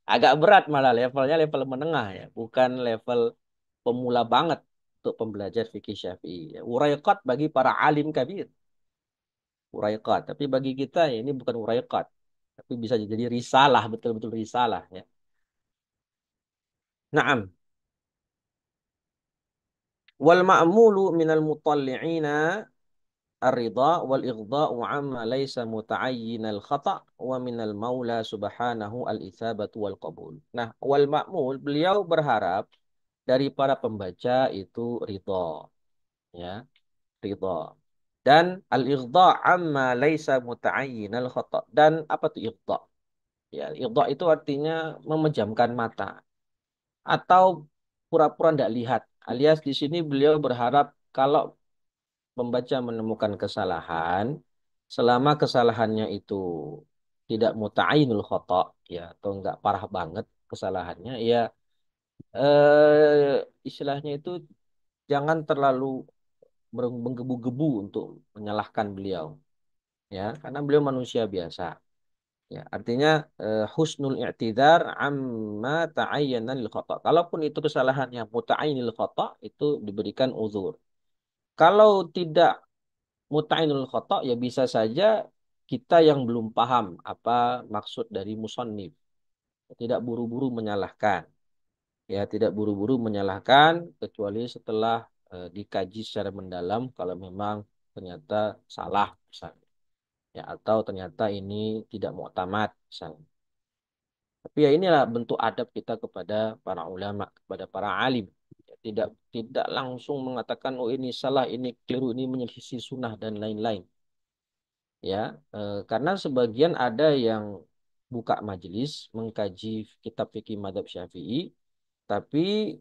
agak berat malah levelnya level menengah ya, bukan level pemula banget untuk pembelajar fikih Syafi'i. Ya. Uraiqat bagi para alim kabir, uraiqat. Tapi bagi kita ya, ini bukan uraiqat, tapi bisa jadi risalah, betul-betul risalah ya. Naam. Wal ma'mulu minal mutalli'ina الرضا والإغضاء عما ليس متعين الخطأ ومن المولى سبحانه الإثابة والقبول. Nah, wal ma'mul beliau berharap dari para pembaca itu ridha, ya, ridha. Dan al-ighdha amma laisa muta'ayyin al-khata. Dan apa itu ighdha? Ya, ighdha itu artinya memejamkan mata atau pura-pura tidak lihat. Alias di sini beliau berharap kalau pembaca menemukan kesalahan, selama kesalahannya itu tidak muta'ainul khata, ya, atau enggak parah banget kesalahannya, ya istilahnya itu jangan terlalu menggebu-gebu untuk menyalahkan beliau, ya, karena beliau manusia biasa. Ya, artinya husnul i'tidar amma ta'ayyana lil khata. Kalaupun itu kesalahan yang muta'ainil khata, itu diberikan uzur. Kalau tidak muta'inul khata ya bisa saja kita yang belum paham apa maksud dari musannif. Tidak buru-buru menyalahkan. Ya, tidak buru-buru menyalahkan kecuali setelah dikaji secara mendalam kalau memang ternyata salah misalnya. Ya, atau ternyata ini tidak muktamad misalnya. Tapi ya inilah bentuk adab kita kepada para ulama, kepada para alim. Ya, tidak langsung mengatakan oh ini salah, ini keliru, ini menyelisih sunnah dan lain-lain. Ya, karena sebagian ada yang buka majelis mengkaji kitab fikih madhab Syafi'i, tapi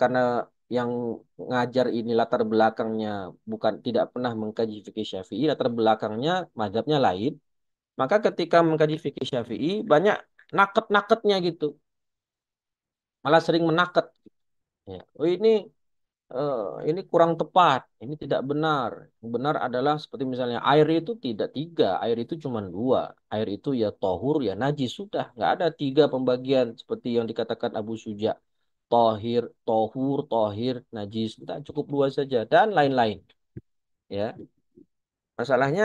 karena yang ngajar ini latar belakangnya bukan tidak pernah mengkaji fikih Syafi'i, latar belakangnya madhabnya lain, maka ketika mengkaji fikih Syafi'i banyak naket-naketnya gitu, malah sering menaket. Ya. Oh eh, ini kurang tepat, ini tidak benar. Yang benar adalah seperti misalnya air itu tidak tiga, air itu cuma dua. Air itu ya tohur, ya najis sudah. Nggak ada tiga pembagian seperti yang dikatakan Abu Suja. Tohir, tohur, tohir, najis. Tidak cukup dua saja dan lain-lain. Ya, masalahnya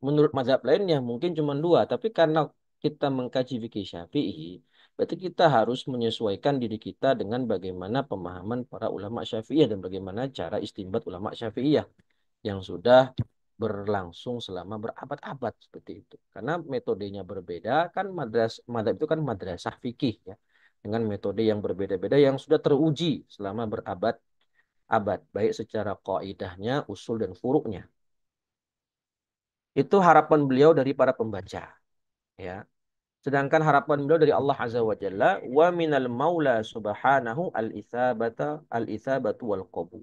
menurut mazhab lainnya mungkin cuma dua, tapi karena kita mengkaji fikih Syafi'i, berarti kita harus menyesuaikan diri kita dengan bagaimana pemahaman para ulama Syafi'iyah dan bagaimana cara istinbat ulama Syafi'iyah yang sudah berlangsung selama berabad-abad seperti itu. Karena metodenya berbeda, kan madhab itu kan madrasah fikih ya, dengan metode yang berbeda-beda yang sudah teruji selama berabad-abad, baik secara kaidahnya, usul dan furuknya. Itu harapan beliau dari para pembaca, ya. Sedangkan harapan beliau dari Allah Azza wa Jalla wa minal maula subhanahu al-itsabatu wal qabul.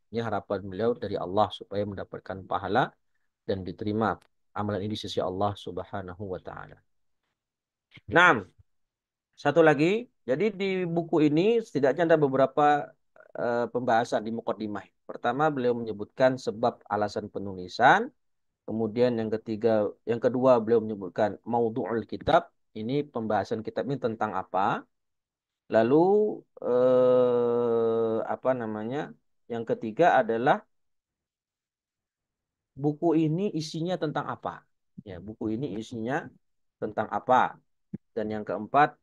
Ini harapan beliau dari Allah supaya mendapatkan pahala dan diterima amalan ini di sisi Allah Subhanahu wa taala. Nah, satu lagi, jadi di buku ini setidaknya ada beberapa pembahasan di mukaddimah. Pertama, beliau menyebutkan sebab alasan penulisan. Kemudian yang kedua beliau menyebutkan maudhu'ul kitab. Ini pembahasan kitab ini tentang apa? Lalu apa namanya? Yang ketiga adalah buku ini isinya tentang apa? Ya, buku ini isinya tentang apa? Dan yang keempat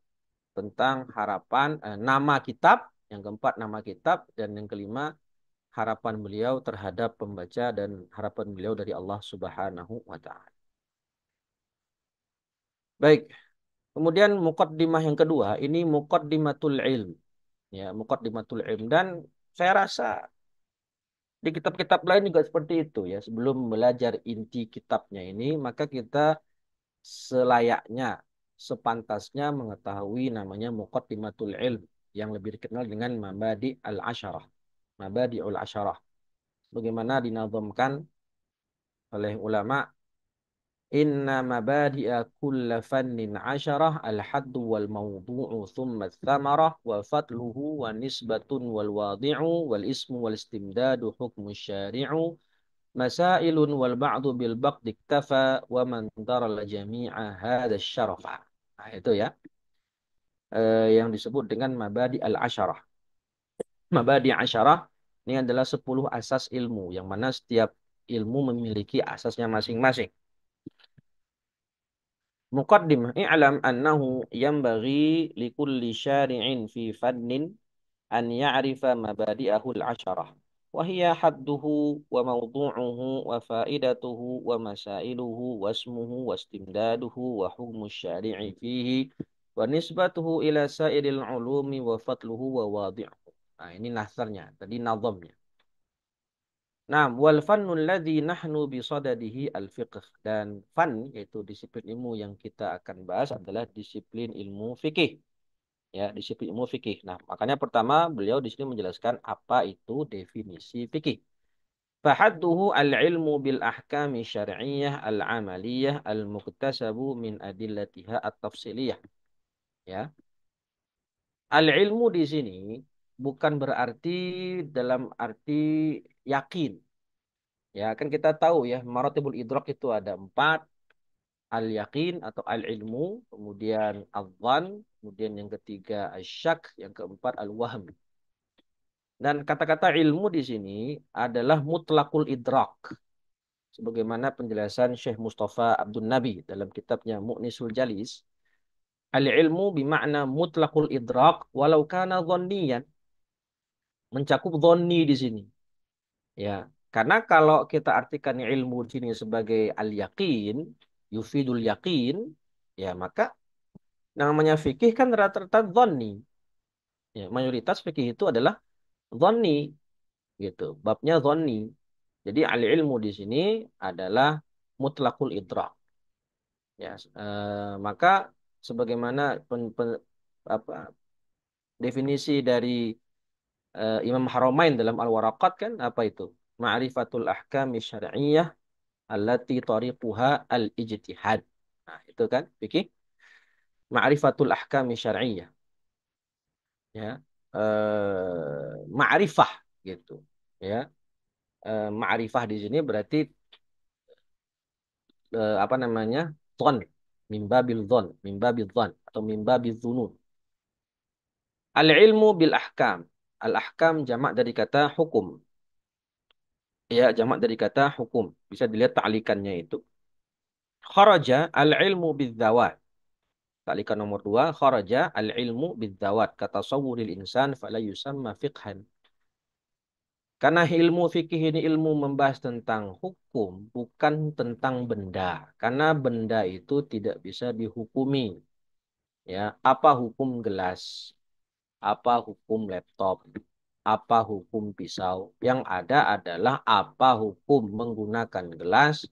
tentang harapan nama kitab, yang keempat nama kitab dan yang kelima harapan beliau terhadap pembaca dan harapan beliau dari Allah Subhanahu wa taala. Baik, kemudian muqaddimah yang kedua, ini muqaddimatul ilm. Ya, muqaddimatul ilm dan saya rasa di kitab-kitab lain juga seperti itu ya. Sebelum belajar inti kitabnya ini, maka kita selayaknya, sepantasnya mengetahui namanya muqaddimatul ilm yang lebih dikenal dengan mabadi al-asyarah. Mabadi'ul asyarah. Bagaimana dinazamkan oleh ulama inna mabadi'a kulla fannin asyarah al-haddu wal mawdu'u thumma thamarah wa fatluhu wa nisbatun wal wadi'u wal ismu wal istimdadu hukmu syari'u masailun wal ba'du bil baqdi iktafa wa man daral jami'a hadha syarafa. Nah, itu ya yang disebut dengan mabadi al-asyarah. Mabadi asyarah ini adalah 10 asas ilmu yang mana setiap ilmu memiliki asasnya masing-masing. Muqaddimah i'lam annahu yanbaghi likulli syari'in fi fannin an ya'rifa mabadi'ahu al-'asharah wa hiya hadduhu wa mawdu'uhu wa fa'idatuhu wa masailuhu wa ismuhu wa istimdaduhu wa hukmu syari'i fihi wa nisbatuhu ila sairil ulumi wa fatluhu wa wadi'uhu. Nah, ini nasarnya, tadi nazamnya. Nah, wal fannul ladzi nahnu bisadadihi al-fiqh dan fan yaitu disiplin ilmu yang kita akan bahas adalah disiplin ilmu fikih ya, disiplin ilmu fikih. Nah, makanya pertama beliau di sini menjelaskan apa itu definisi fikih. Fahadduhu al-ilmu bil ahkami syar'iyyah al-amaliyah al-muktasabu min adillatiha at-tafsiliyah ya. Al-ilmu di sini bukan berarti dalam arti yakin. Ya, kan kita tahu ya, maratibul idrak itu ada 4, al-yakin atau al-ilmu, kemudian al-dhan, kemudian yang ketiga asyak, yang keempat al-wahm. Dan kata-kata ilmu di sini adalah mutlakul idrak. Sebagaimana penjelasan Syekh Mustafa Abdul Nabi dalam kitabnya Mu'nisul Jalis. Al-ilmu bima'na mutlakul idrak walau kana dhanniyan. Mencakup dhanni di sini. Ya, karena kalau kita artikan ilmu di sini sebagai al-yakin, yufidul yakin, ya maka namanya fikih kan rata-rata dhanni. Ya, mayoritas fikih itu adalah dhanni gitu. Babnya dhanni. Jadi al-ilmu di sini adalah mutlakul idrak. Ya, maka sebagaimana apa, definisi dari Imam Haramain dalam Al-Waraqat kan apa itu? Ma'rifatul ahkami syar'iyyah allati tariquha al-ijtihad. Nah, itu kan fikih ma'rifatul ahkami syar'iyyah ya. Ma'rifah gitu ya. Ma'rifah di sini berarti apa namanya? Dhon, mimbabil dhon, mimbabil dhon atau mimbabil dhunun. Al-ilmu bil ahkam. Al-ahkam jamak dari kata hukum. Ya, jamak dari kata hukum. Bisa dilihat ta'likannya itu. Kharaja al-ilmu bidzawat. Ta'likan nomor 2, kharaja al-ilmu bidzawat. Kata sawuril insan fala yusamma fiqhan. Karena ilmu fikih ini ilmu membahas tentang hukum, bukan tentang benda. Karena benda itu tidak bisa dihukumi. Ya, apa hukum gelas? Apa hukum laptop? Apa hukum pisau? Yang ada adalah apa hukum menggunakan gelas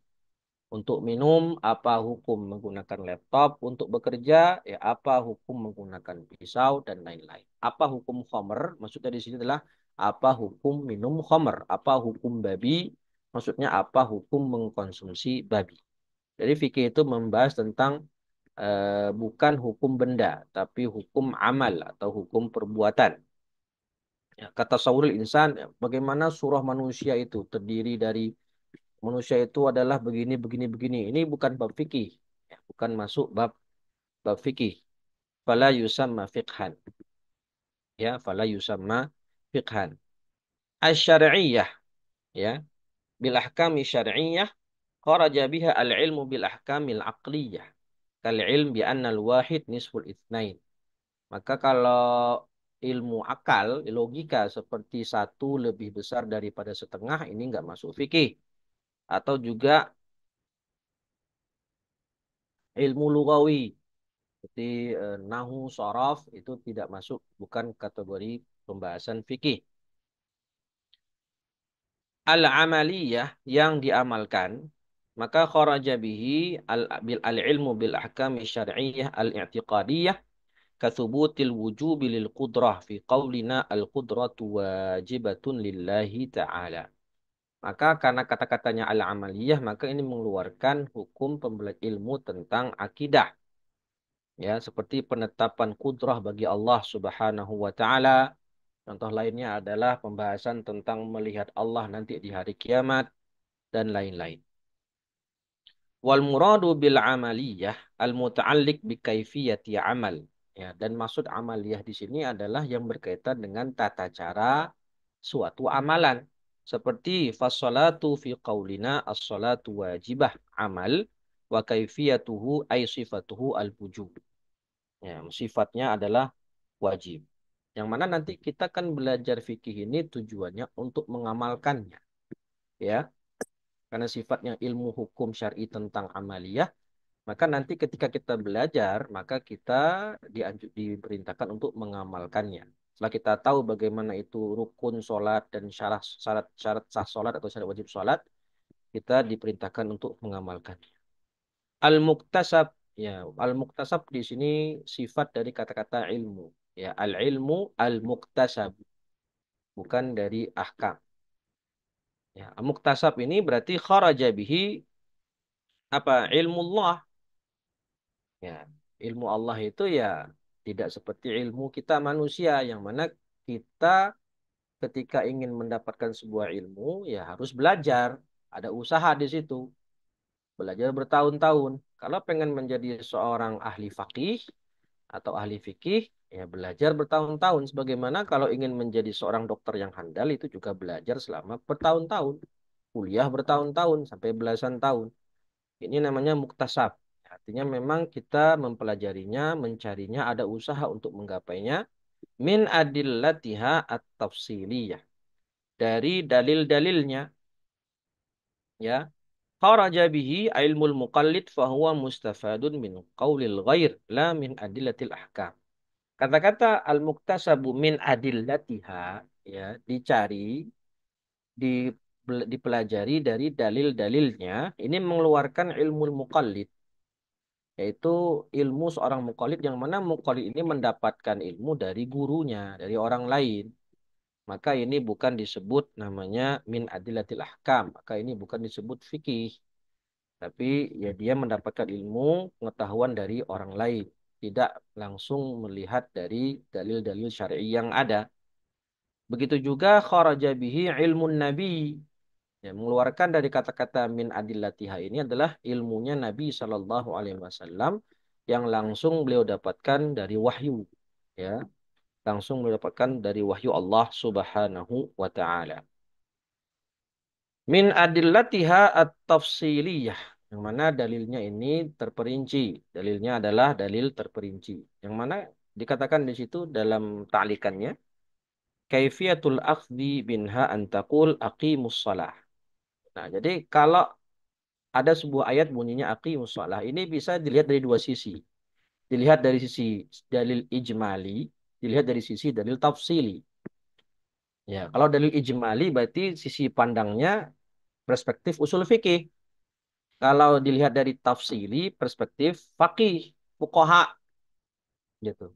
untuk minum, apa hukum menggunakan laptop untuk bekerja, ya apa hukum menggunakan pisau dan lain-lain. Apa hukum khamr? Maksudnya di sini adalah apa hukum minum khamr? Apa hukum babi? Maksudnya apa hukum mengkonsumsi babi. Jadi fikih itu membahas tentang bukan hukum benda, tapi hukum amal atau hukum perbuatan. Ya, kata Sauril Insan, ya, bagaimana surah manusia itu terdiri dari manusia itu adalah begini, begini, begini. Ini bukan bab fikih. Ya, bukan masuk bab bab fikih. Fala yusamma fiqhan. Ya, fala yusamma fiqhan. Asy-syar'iyyah ya, bil ahkami syar'iyyah kharaja biha al-ilmu bil ahkamil aqliyah. Kal ilm bi anna al-wahid nisful itsnain. Maka kalau ilmu akal, logika seperti satu lebih besar daripada setengah ini nggak masuk fikih. Atau juga ilmu lugawi seperti nahu, sorof itu tidak masuk, bukan kategori pembahasan fikih. Al-amaliyah yang diamalkan, maka kharaja bihi al-ilmu bil ahkam syar'iyyah al-i'tiqadiyah kathubutil wujubi lil qudrah fi qawlina al-qudratu wajibatun lillahi ta'ala. Maka karena kata-katanya al-amaliyah, maka ini mengeluarkan hukum pembelajaran ilmu tentang akidah. Ya, seperti penetapan kudrah bagi Allah Subhanahu wa taala. Contoh lainnya adalah pembahasan tentang melihat Allah nanti di hari kiamat dan lain-lain. Wal muradu bil amaliyah al muta'alliq bi kaifiyati amal. Ya, dan maksud amaliyah di sini adalah yang berkaitan dengan tata cara suatu amalan. Seperti fassalatu fi qaulina as-salatu wajibah amal wa kaifiyatuhu ay sifatuhu al-wujub. Ya, sifatnya adalah wajib. Yang mana nanti kita kan belajar fikih ini tujuannya untuk mengamalkannya. Ya, karena sifatnya ilmu hukum syar'i tentang amaliyah, maka nanti ketika kita belajar, maka kita diperintahkan untuk mengamalkannya. Setelah kita tahu bagaimana itu rukun sholat dan syarat sah sholat atau syarat wajib sholat, kita diperintahkan untuk mengamalkannya. Al-muktasab, ya, al-muktasab di sini sifat dari kata-kata ilmu. Ya, al-ilmu al-muktasab, bukan dari ahkam. Ya, al-muktasab ini berarti kharaja bihi apa? Ilmullah. Ya, ilmu Allah itu ya tidak seperti ilmu kita manusia yang mana kita ketika ingin mendapatkan sebuah ilmu ya harus belajar, ada usaha di situ, belajar bertahun-tahun. Kalau pengen menjadi seorang ahli faqih atau ahli fikih ya belajar bertahun-tahun. Sebagaimana kalau ingin menjadi seorang dokter yang handal itu juga belajar selama bertahun-tahun, kuliah bertahun-tahun sampai belasan tahun. Ini namanya muktasab. Artinya memang kita mempelajarinya, mencarinya, ada usaha untuk menggapainya. Min adillatiha at-tafsiliyah. Dari dalil-dalilnya. Ya. Kharaja bihi ilmul muqallid fahuwa mustafadun min qawlil ghair. La min adillatil ahkam. Kata-kata al-muktasabu min adillatiha. Ya, dicari, di, dipelajari dari dalil-dalilnya. Ini mengeluarkan ilmu muqallid, yaitu ilmu seorang mukallid yang mana mukallid ini mendapatkan ilmu dari gurunya, dari orang lain. Maka ini bukan disebut namanya min adillatil ahkam, maka ini bukan disebut fikih, tapi ya dia mendapatkan ilmu pengetahuan dari orang lain, tidak langsung melihat dari dalil-dalil syar'i yang ada. Begitu juga kharaja bihi ilmun nabi. Ya, mengeluarkan dari kata-kata min adillatiha ini adalah ilmunya Nabi Shallallahu Alaihi Wasallam yang langsung beliau dapatkan dari wahyu, ya, langsung beliau dapatkan dari wahyu Allah Subhanahu Wa Taala. Min adillatiha at-tafsiliyah, yang mana dalilnya ini terperinci. Dalilnya adalah dalil terperinci, yang mana dikatakan di situ dalam ta'likannya, kaifiyatul akhdhi binha antakul aqimus salah. Nah, jadi kalau ada sebuah ayat bunyinya aqimus shalah. Ini bisa dilihat dari dua sisi. Dilihat dari sisi dalil ijmali, dilihat dari sisi dalil tafsili. Ya, kalau dalil ijmali berarti sisi pandangnya perspektif usul fikih. Kalau dilihat dari tafsili, perspektif faqih, fuqaha gitu.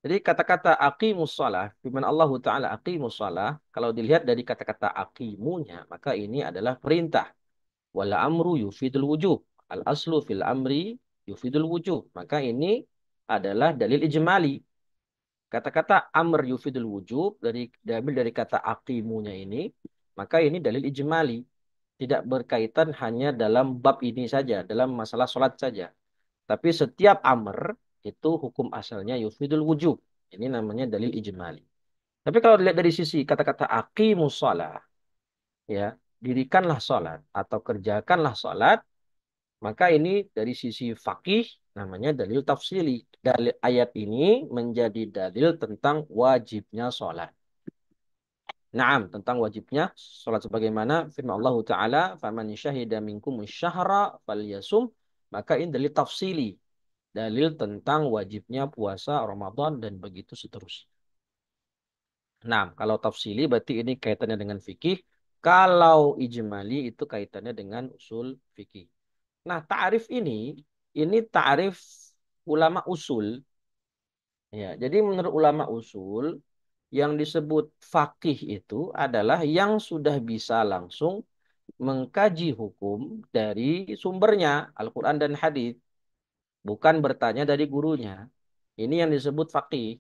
Jadi kata-kata aqimus shalah, firman Allah Ta'ala aqimus shalah, kalau dilihat dari kata-kata aqimunya, maka ini adalah perintah. Wala amru yufidul wujub. Al aslu fil amri yufidul wujub. Maka ini adalah dalil ijmali. Kata-kata amr yufidul wujub diambil dari kata aqimunya ini, maka ini dalil ijmali. Tidak berkaitan hanya dalam bab ini saja, dalam masalah sholat saja. Tapi setiap amr itu hukum asalnya yufidul wujub. Ini namanya dalil ijmali. Tapi kalau dilihat dari sisi kata-kata aqimus shalah, ya, dirikanlah sholat atau kerjakanlah sholat, maka ini dari sisi fakih namanya dalil tafsili. Dalil ayat ini menjadi dalil tentang wajibnya sholat. Naam, tentang wajibnya sholat sebagaimana firman Allah Ta'ala, "Faman syahida minkum syahra falyasum." Maka ini dalil tafsili, dalil tentang wajibnya puasa Ramadan dan begitu seterusnya. Nah, kalau tafsili berarti ini kaitannya dengan fikih. Kalau ijmali itu kaitannya dengan usul fikih. Nah, ta'rif ini ta'rif ulama usul. Ya, jadi menurut ulama usul, yang disebut fakih itu adalah yang sudah bisa langsung mengkaji hukum dari sumbernya, Al-Quran dan hadis, bukan bertanya dari gurunya. Ini yang disebut fakih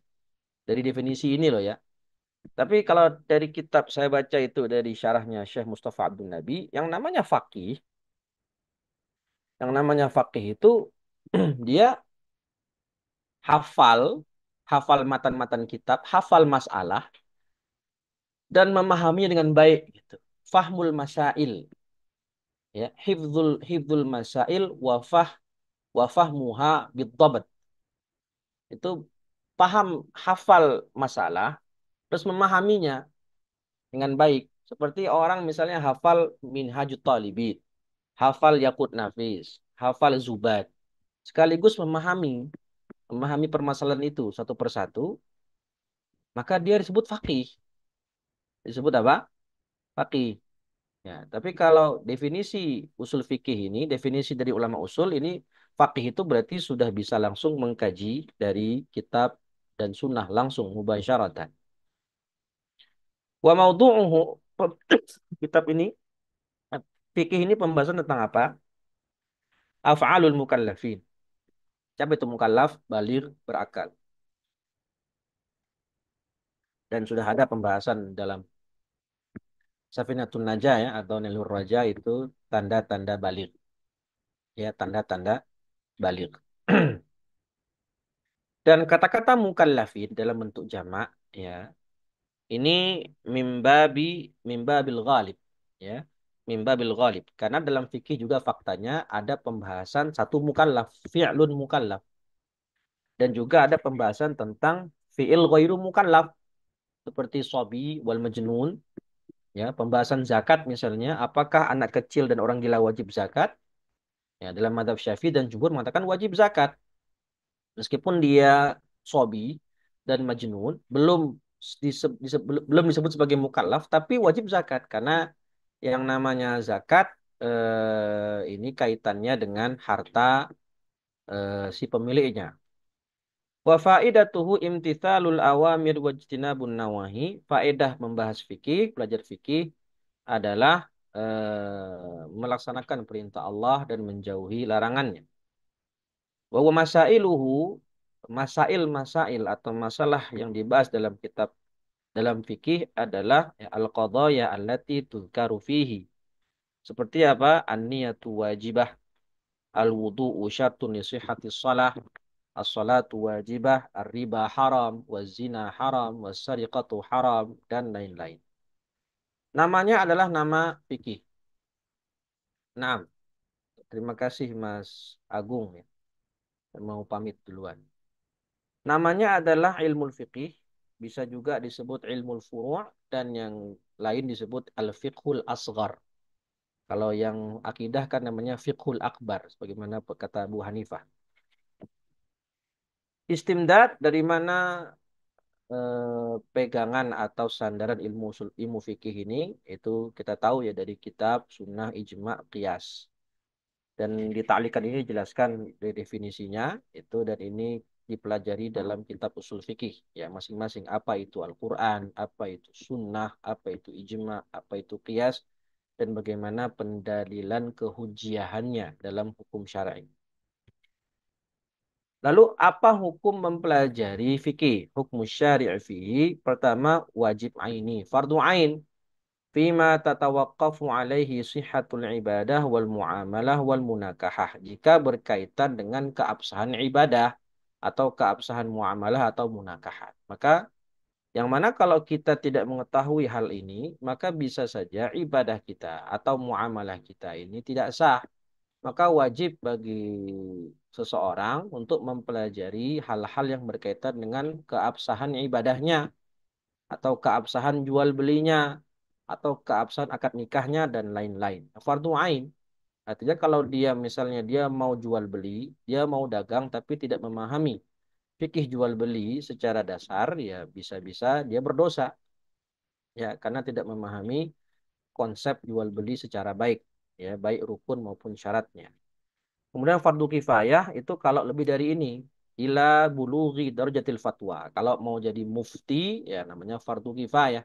dari definisi ini loh ya. Tapi kalau dari kitab saya baca itu dari syarahnya Syekh Mustafa Abdul Nabi, yang namanya fakih itu dia hafal, hafal matan-matan kitab, hafal masalah dan memahaminya dengan baik gitu. Fahmul masail, ya, hifdzul masail wa fahmuha bidzabat. Itu paham, hafal masalah terus memahaminya dengan baik. Seperti orang misalnya hafal Minhajut Talibin, hafal Yaqut Nafis, hafal Zubat. Sekaligus memahami permasalahan itu satu persatu, maka dia disebut faqih. Disebut apa? Faqih. Ya, tapi kalau definisi usul fikih ini, definisi dari ulama usul ini, faqih itu berarti sudah bisa langsung mengkaji dari kitab dan sunnah langsung mubasyaratan. Wa maudhu'uhu, kitab ini, fikih ini pembahasan tentang apa? Af'alul mukallafin. Siapa itu mukallaf? Baligh, berakal. Dan sudah ada pembahasan dalam Safinatun Najah ya atau Nilur Raja itu tanda-tanda baligh. Ya, tanda-tanda baligh. Dan kata-kata mukallafin dalam bentuk jamak ya, ini mimbabi mimbabil ghalib ya. Mimbabil ghalib karena dalam fikih juga faktanya ada pembahasan satu mukallaf, fi'lun mukallaf, dan juga ada pembahasan tentang fi'il ghairu mukallaf seperti sobi wal majnun ya, pembahasan zakat misalnya, apakah anak kecil dan orang gila wajib zakat? Ya, dalam mazhab Syafi'i dan jumhur mengatakan wajib zakat. Meskipun dia sobi dan majnun, belum disebut sebagai mukallaf, tapi wajib zakat karena yang namanya zakat ini kaitannya dengan harta si pemiliknya. Wa faidatuhu imtithalul awamir wajtinabun nawahi. Faedah membahas fikih, belajar fikih adalah melaksanakan perintah Allah dan menjauhi larangannya. Wa huwa masailuhu, masail atau masalah yang dibahas dalam kitab dalam fikih adalah ya, al-qadaya allati tuzkaru fihi. Seperti apa? An-niyatu wajibah, al-wudu'u syartun li sihhatis shalah, as-salatu wajibah, ar-riba haram, waz-zina haram, was-sariqatu haram, dan lain-lain. Namanya adalah nama fikih. Nah, terima kasih Mas Agung ya. Saya mau pamit duluan. Namanya adalah ilmu fiqih, bisa juga disebut ilmu furu' dan yang lain disebut al-fiqhul asghar. Kalau yang akidah kan namanya fiqhul akbar, sebagaimana kata Abu Hanifah. Istimdad dari mana pegangan atau sandaran ilmu fikih ini, itu kita tahu ya dari kitab, sunnah, ijma', qiyas. Dan di ta'liqan ini dijelaskan dari definisinya itu, dan ini dipelajari dalam kitab usul fikih ya masing-masing, apa itu Al-Qur'an, apa itu sunnah, apa itu ijma, apa itu qiyas, dan bagaimana pendalilan kehujiahannya dalam hukum syar'i. Lalu apa hukum mempelajari fikih? Hukum syari'i fihi pertama wajib aini, fardu ain. Fima tatawaqqafu alaihi sihhatul ibadah wal muamalah wal munakahah. Jika berkaitan dengan keabsahan ibadah atau keabsahan muamalah atau munakahah. Maka Yang mana kalau kita tidak mengetahui hal ini, maka bisa saja ibadah kita atau muamalah kita ini tidak sah. Maka wajib bagi seseorang untuk mempelajari hal-hal yang berkaitan dengan keabsahan ibadahnya atau keabsahan jual belinya atau keabsahan akad nikahnya dan lain-lain. Fardu ain. Artinya kalau dia misalnya dia mau jual beli, dia mau dagang tapi tidak memahami fikih jual beli secara dasar, ya bisa-bisa dia berdosa ya karena tidak memahami konsep jual beli secara baik ya, baik rukun maupun syaratnya. Kemudian fardu kifayah itu kalau lebih dari ini, ila bulughi darajatil fatwa. Kalau mau jadi mufti ya namanya fardu kifayah.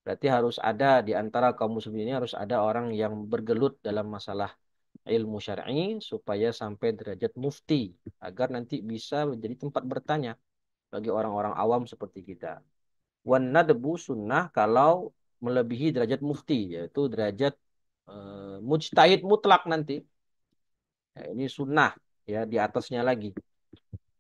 Berarti harus ada di antara kaum muslimin ini harus ada orang yang bergelut dalam masalah ilmu syar'i supaya sampai derajat mufti agar nanti bisa menjadi tempat bertanya bagi orang-orang awam seperti kita. Wan nadbu sunnah kalau melebihi derajat mufti yaitu derajat mujtahid mutlak nanti. Ya, ini sunnah ya di atasnya lagi.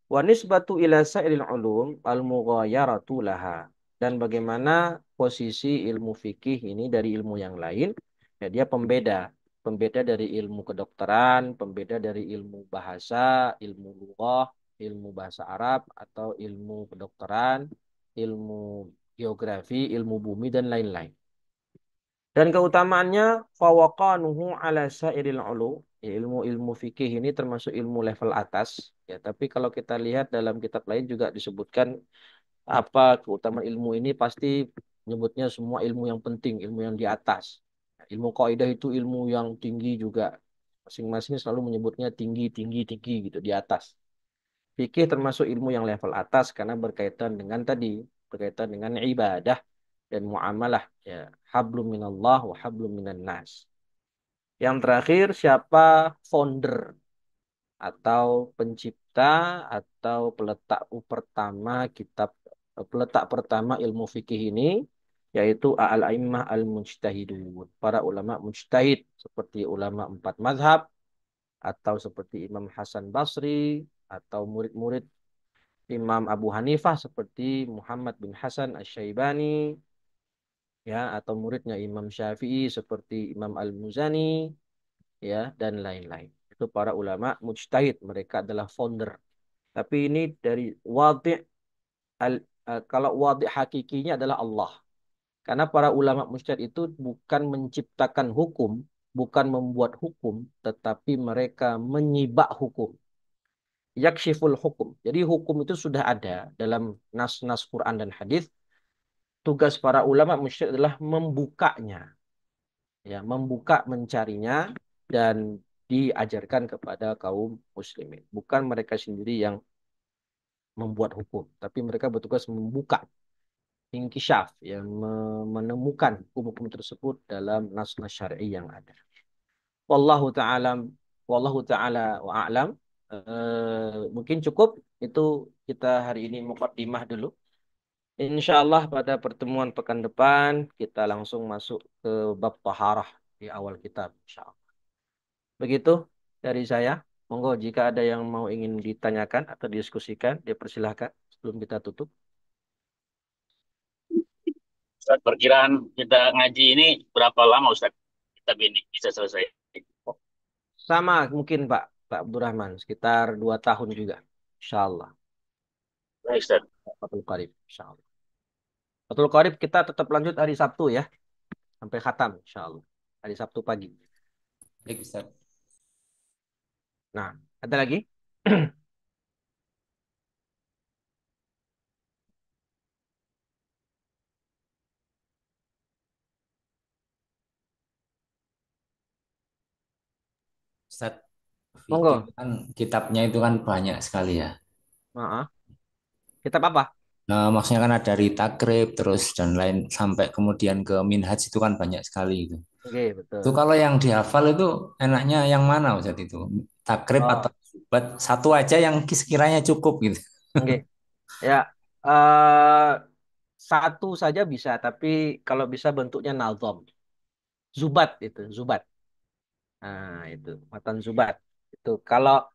Wa nisbatu ila sa'ilil ulum al-mughayaratu laha. Dan bagaimana posisi ilmu fikih ini dari ilmu yang lain? Ya, dia pembeda. Pembeda dari ilmu kedokteran, pembeda dari ilmu bahasa, ilmu lughah, ilmu bahasa Arab, atau ilmu kedokteran, ilmu geografi, ilmu bumi, dan lain-lain. Dan keutamaannya fawaqanuhu ala sairil ulu. Ya, ilmu-ilmu fikih ini termasuk ilmu level atas. Ya, tapi kalau kita lihat dalam kitab lain juga disebutkan apa keutamaan ilmu ini pasti menyebutnya semua ilmu yang penting, ilmu yang di atas. Ilmu kaidah itu ilmu yang tinggi juga. Masing-masing selalu menyebutnya tinggi, tinggi, tinggi gitu di atas. Fikih termasuk ilmu yang level atas karena berkaitan dengan tadi, berkaitan dengan ibadah dan muamalah ya. Hablum minallah wa hablum minan nas. Yang terakhir siapa founder atau pencipta atau peletak pertama kitab peletak pertama ilmu fikih ini yaitu al-a'immah al-mujtahidun, para ulama mujtahid seperti ulama empat mazhab atau seperti Imam Hasan Basri atau murid-murid Imam Abu Hanifah seperti Muhammad bin Hasan Asy-Syaibani ya atau muridnya Imam Syafi'i seperti Imam Al-Muzani ya dan lain-lain. Itu para ulama mujtahid, mereka adalah founder. Tapi ini dari wadi' kalau wadi' hakikinya adalah Allah. Karena para ulama mujtahid itu bukan menciptakan hukum, bukan membuat hukum, tetapi mereka menyibak hukum. Yakshiful hukum. Jadi hukum itu sudah ada dalam nas-nas Quran dan hadis. Tugas para ulama mujtahid adalah membukanya, ya, membuka mencarinya dan diajarkan kepada kaum muslimin. Bukan mereka sendiri yang membuat hukum, tapi mereka bertugas membuka, inkishaf, ya, menemukan hukum-hukum tersebut dalam nas-nas syar'i yang ada. Wallahu taala wallahu taala wa a'lam. Mungkin cukup itu kita hari ini mukadimah dulu. Insya Allah pada pertemuan pekan depan kita langsung masuk ke bab taharah di awal kitab. Insya Allah. Begitu dari saya. Monggo jika ada yang mau ingin ditanyakan atau diskusikan, dipersilahkan sebelum kita tutup. Ustaz, perkiraan kita ngaji ini berapa lama Ustaz? Kita ini bisa selesai. Sama mungkin Pak Abdurrahman, sekitar 2 tahun juga. Insya Allah. Baik Ustaz. Fathul Qarib. Insya Allah. Fathul Qarib kita tetap lanjut hari Sabtu ya. Sampai khatam insya Allah. Hari Sabtu pagi. Baik, Ustaz. Nah, ada lagi? Ustaz, fikih Monggo. kan kitabnya itu kan banyak sekali ya. Maaf. Kitab apa? Nah, maksudnya kan ada dari takrib terus dan lain sampai kemudian ke minhaj itu kan banyak sekali itu. Oke, Itu betul. kalau yang dihafal itu enaknya yang mana Ustaz itu? Takrib atau Oh, subat? Satu aja yang sekiranya cukup gitu. oke. Ya, eh satu saja bisa, tapi kalau bisa bentuknya nazom. Zubat itu, zubat. Nah, itu matan zubat. Itu kalau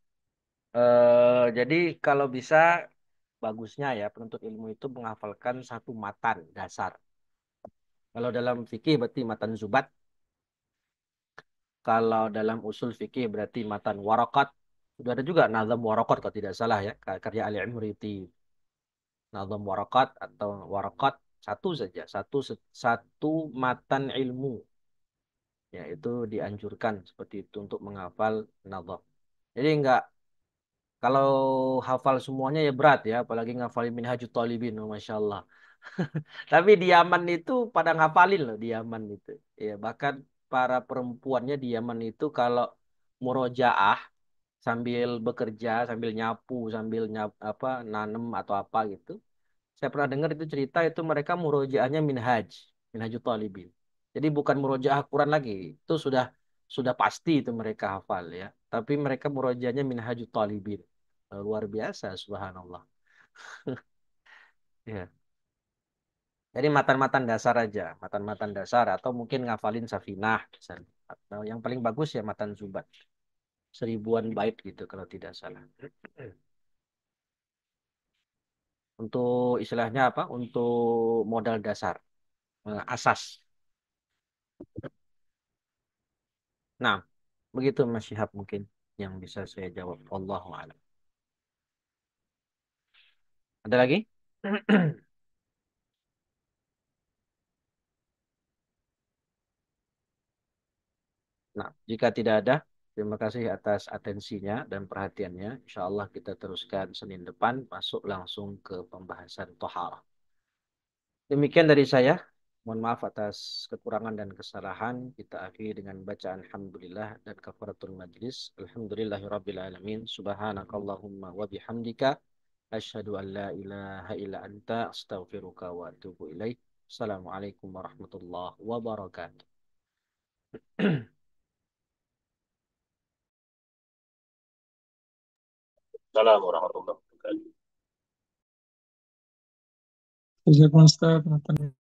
jadi kalau bisa bagusnya ya penuntut ilmu itu menghafalkan satu matan dasar. Kalau dalam fikih berarti matan zubat. Kalau dalam usul fikih berarti matan warakat. Sudah ada juga nazam warakat kalau tidak salah ya. Karya Ali Imriti. Nazam warakat atau warakat satu saja. Satu matan ilmu. Ya, itu dianjurkan seperti itu untuk menghafal nazam. Jadi enggak, kalau hafal semuanya ya berat ya, apalagi ngafalin Minhajut Thalibin, oh, Masya Allah. Tapi di Yaman itu pada ngafalin loh di Yaman itu. Ya, bahkan para perempuannya di Yaman itu kalau murojaah sambil bekerja, sambil nyapu, sambil apa nanem atau apa gitu. Saya pernah dengar itu cerita itu mereka murojaahnya Minhajut Thalibin. Jadi bukan murojaah Quran lagi, itu sudah pasti itu mereka hafal ya. Tapi mereka murojaahnya Minhajut Thalibin. Luar biasa, subhanallah. Ya. Jadi matan-matan dasar aja, matan-matan dasar atau mungkin ngafalin Safinah misalnya. Atau yang paling bagus ya matan Zubat. 1000-an bait gitu kalau tidak salah. Untuk istilahnya apa? Untuk modal dasar, asas. Nah, begitu Mas Syihab mungkin yang bisa saya jawab. Wallahu a'lam. Ada lagi? Nah, jika tidak ada, terima kasih atas atensinya dan perhatiannya. Insya Allah kita teruskan Senin depan, masuk langsung ke pembahasan toharah. Demikian dari saya. Mohon maaf atas kekurangan dan kesalahan. Kita akhiri dengan bacaan Alhamdulillah dan kafaratul majlis. Alhamdulillahirabbil alamin. Subhanakallahumma wa bihamdika asyhadu an la ilaha illa anta astaghfiruka wa atubu ilaik. Assalamualaikum warahmatullahi wabarakatuh. Assalamualaikum warahmatullahi wabarakatuh. جزاكم الله خير.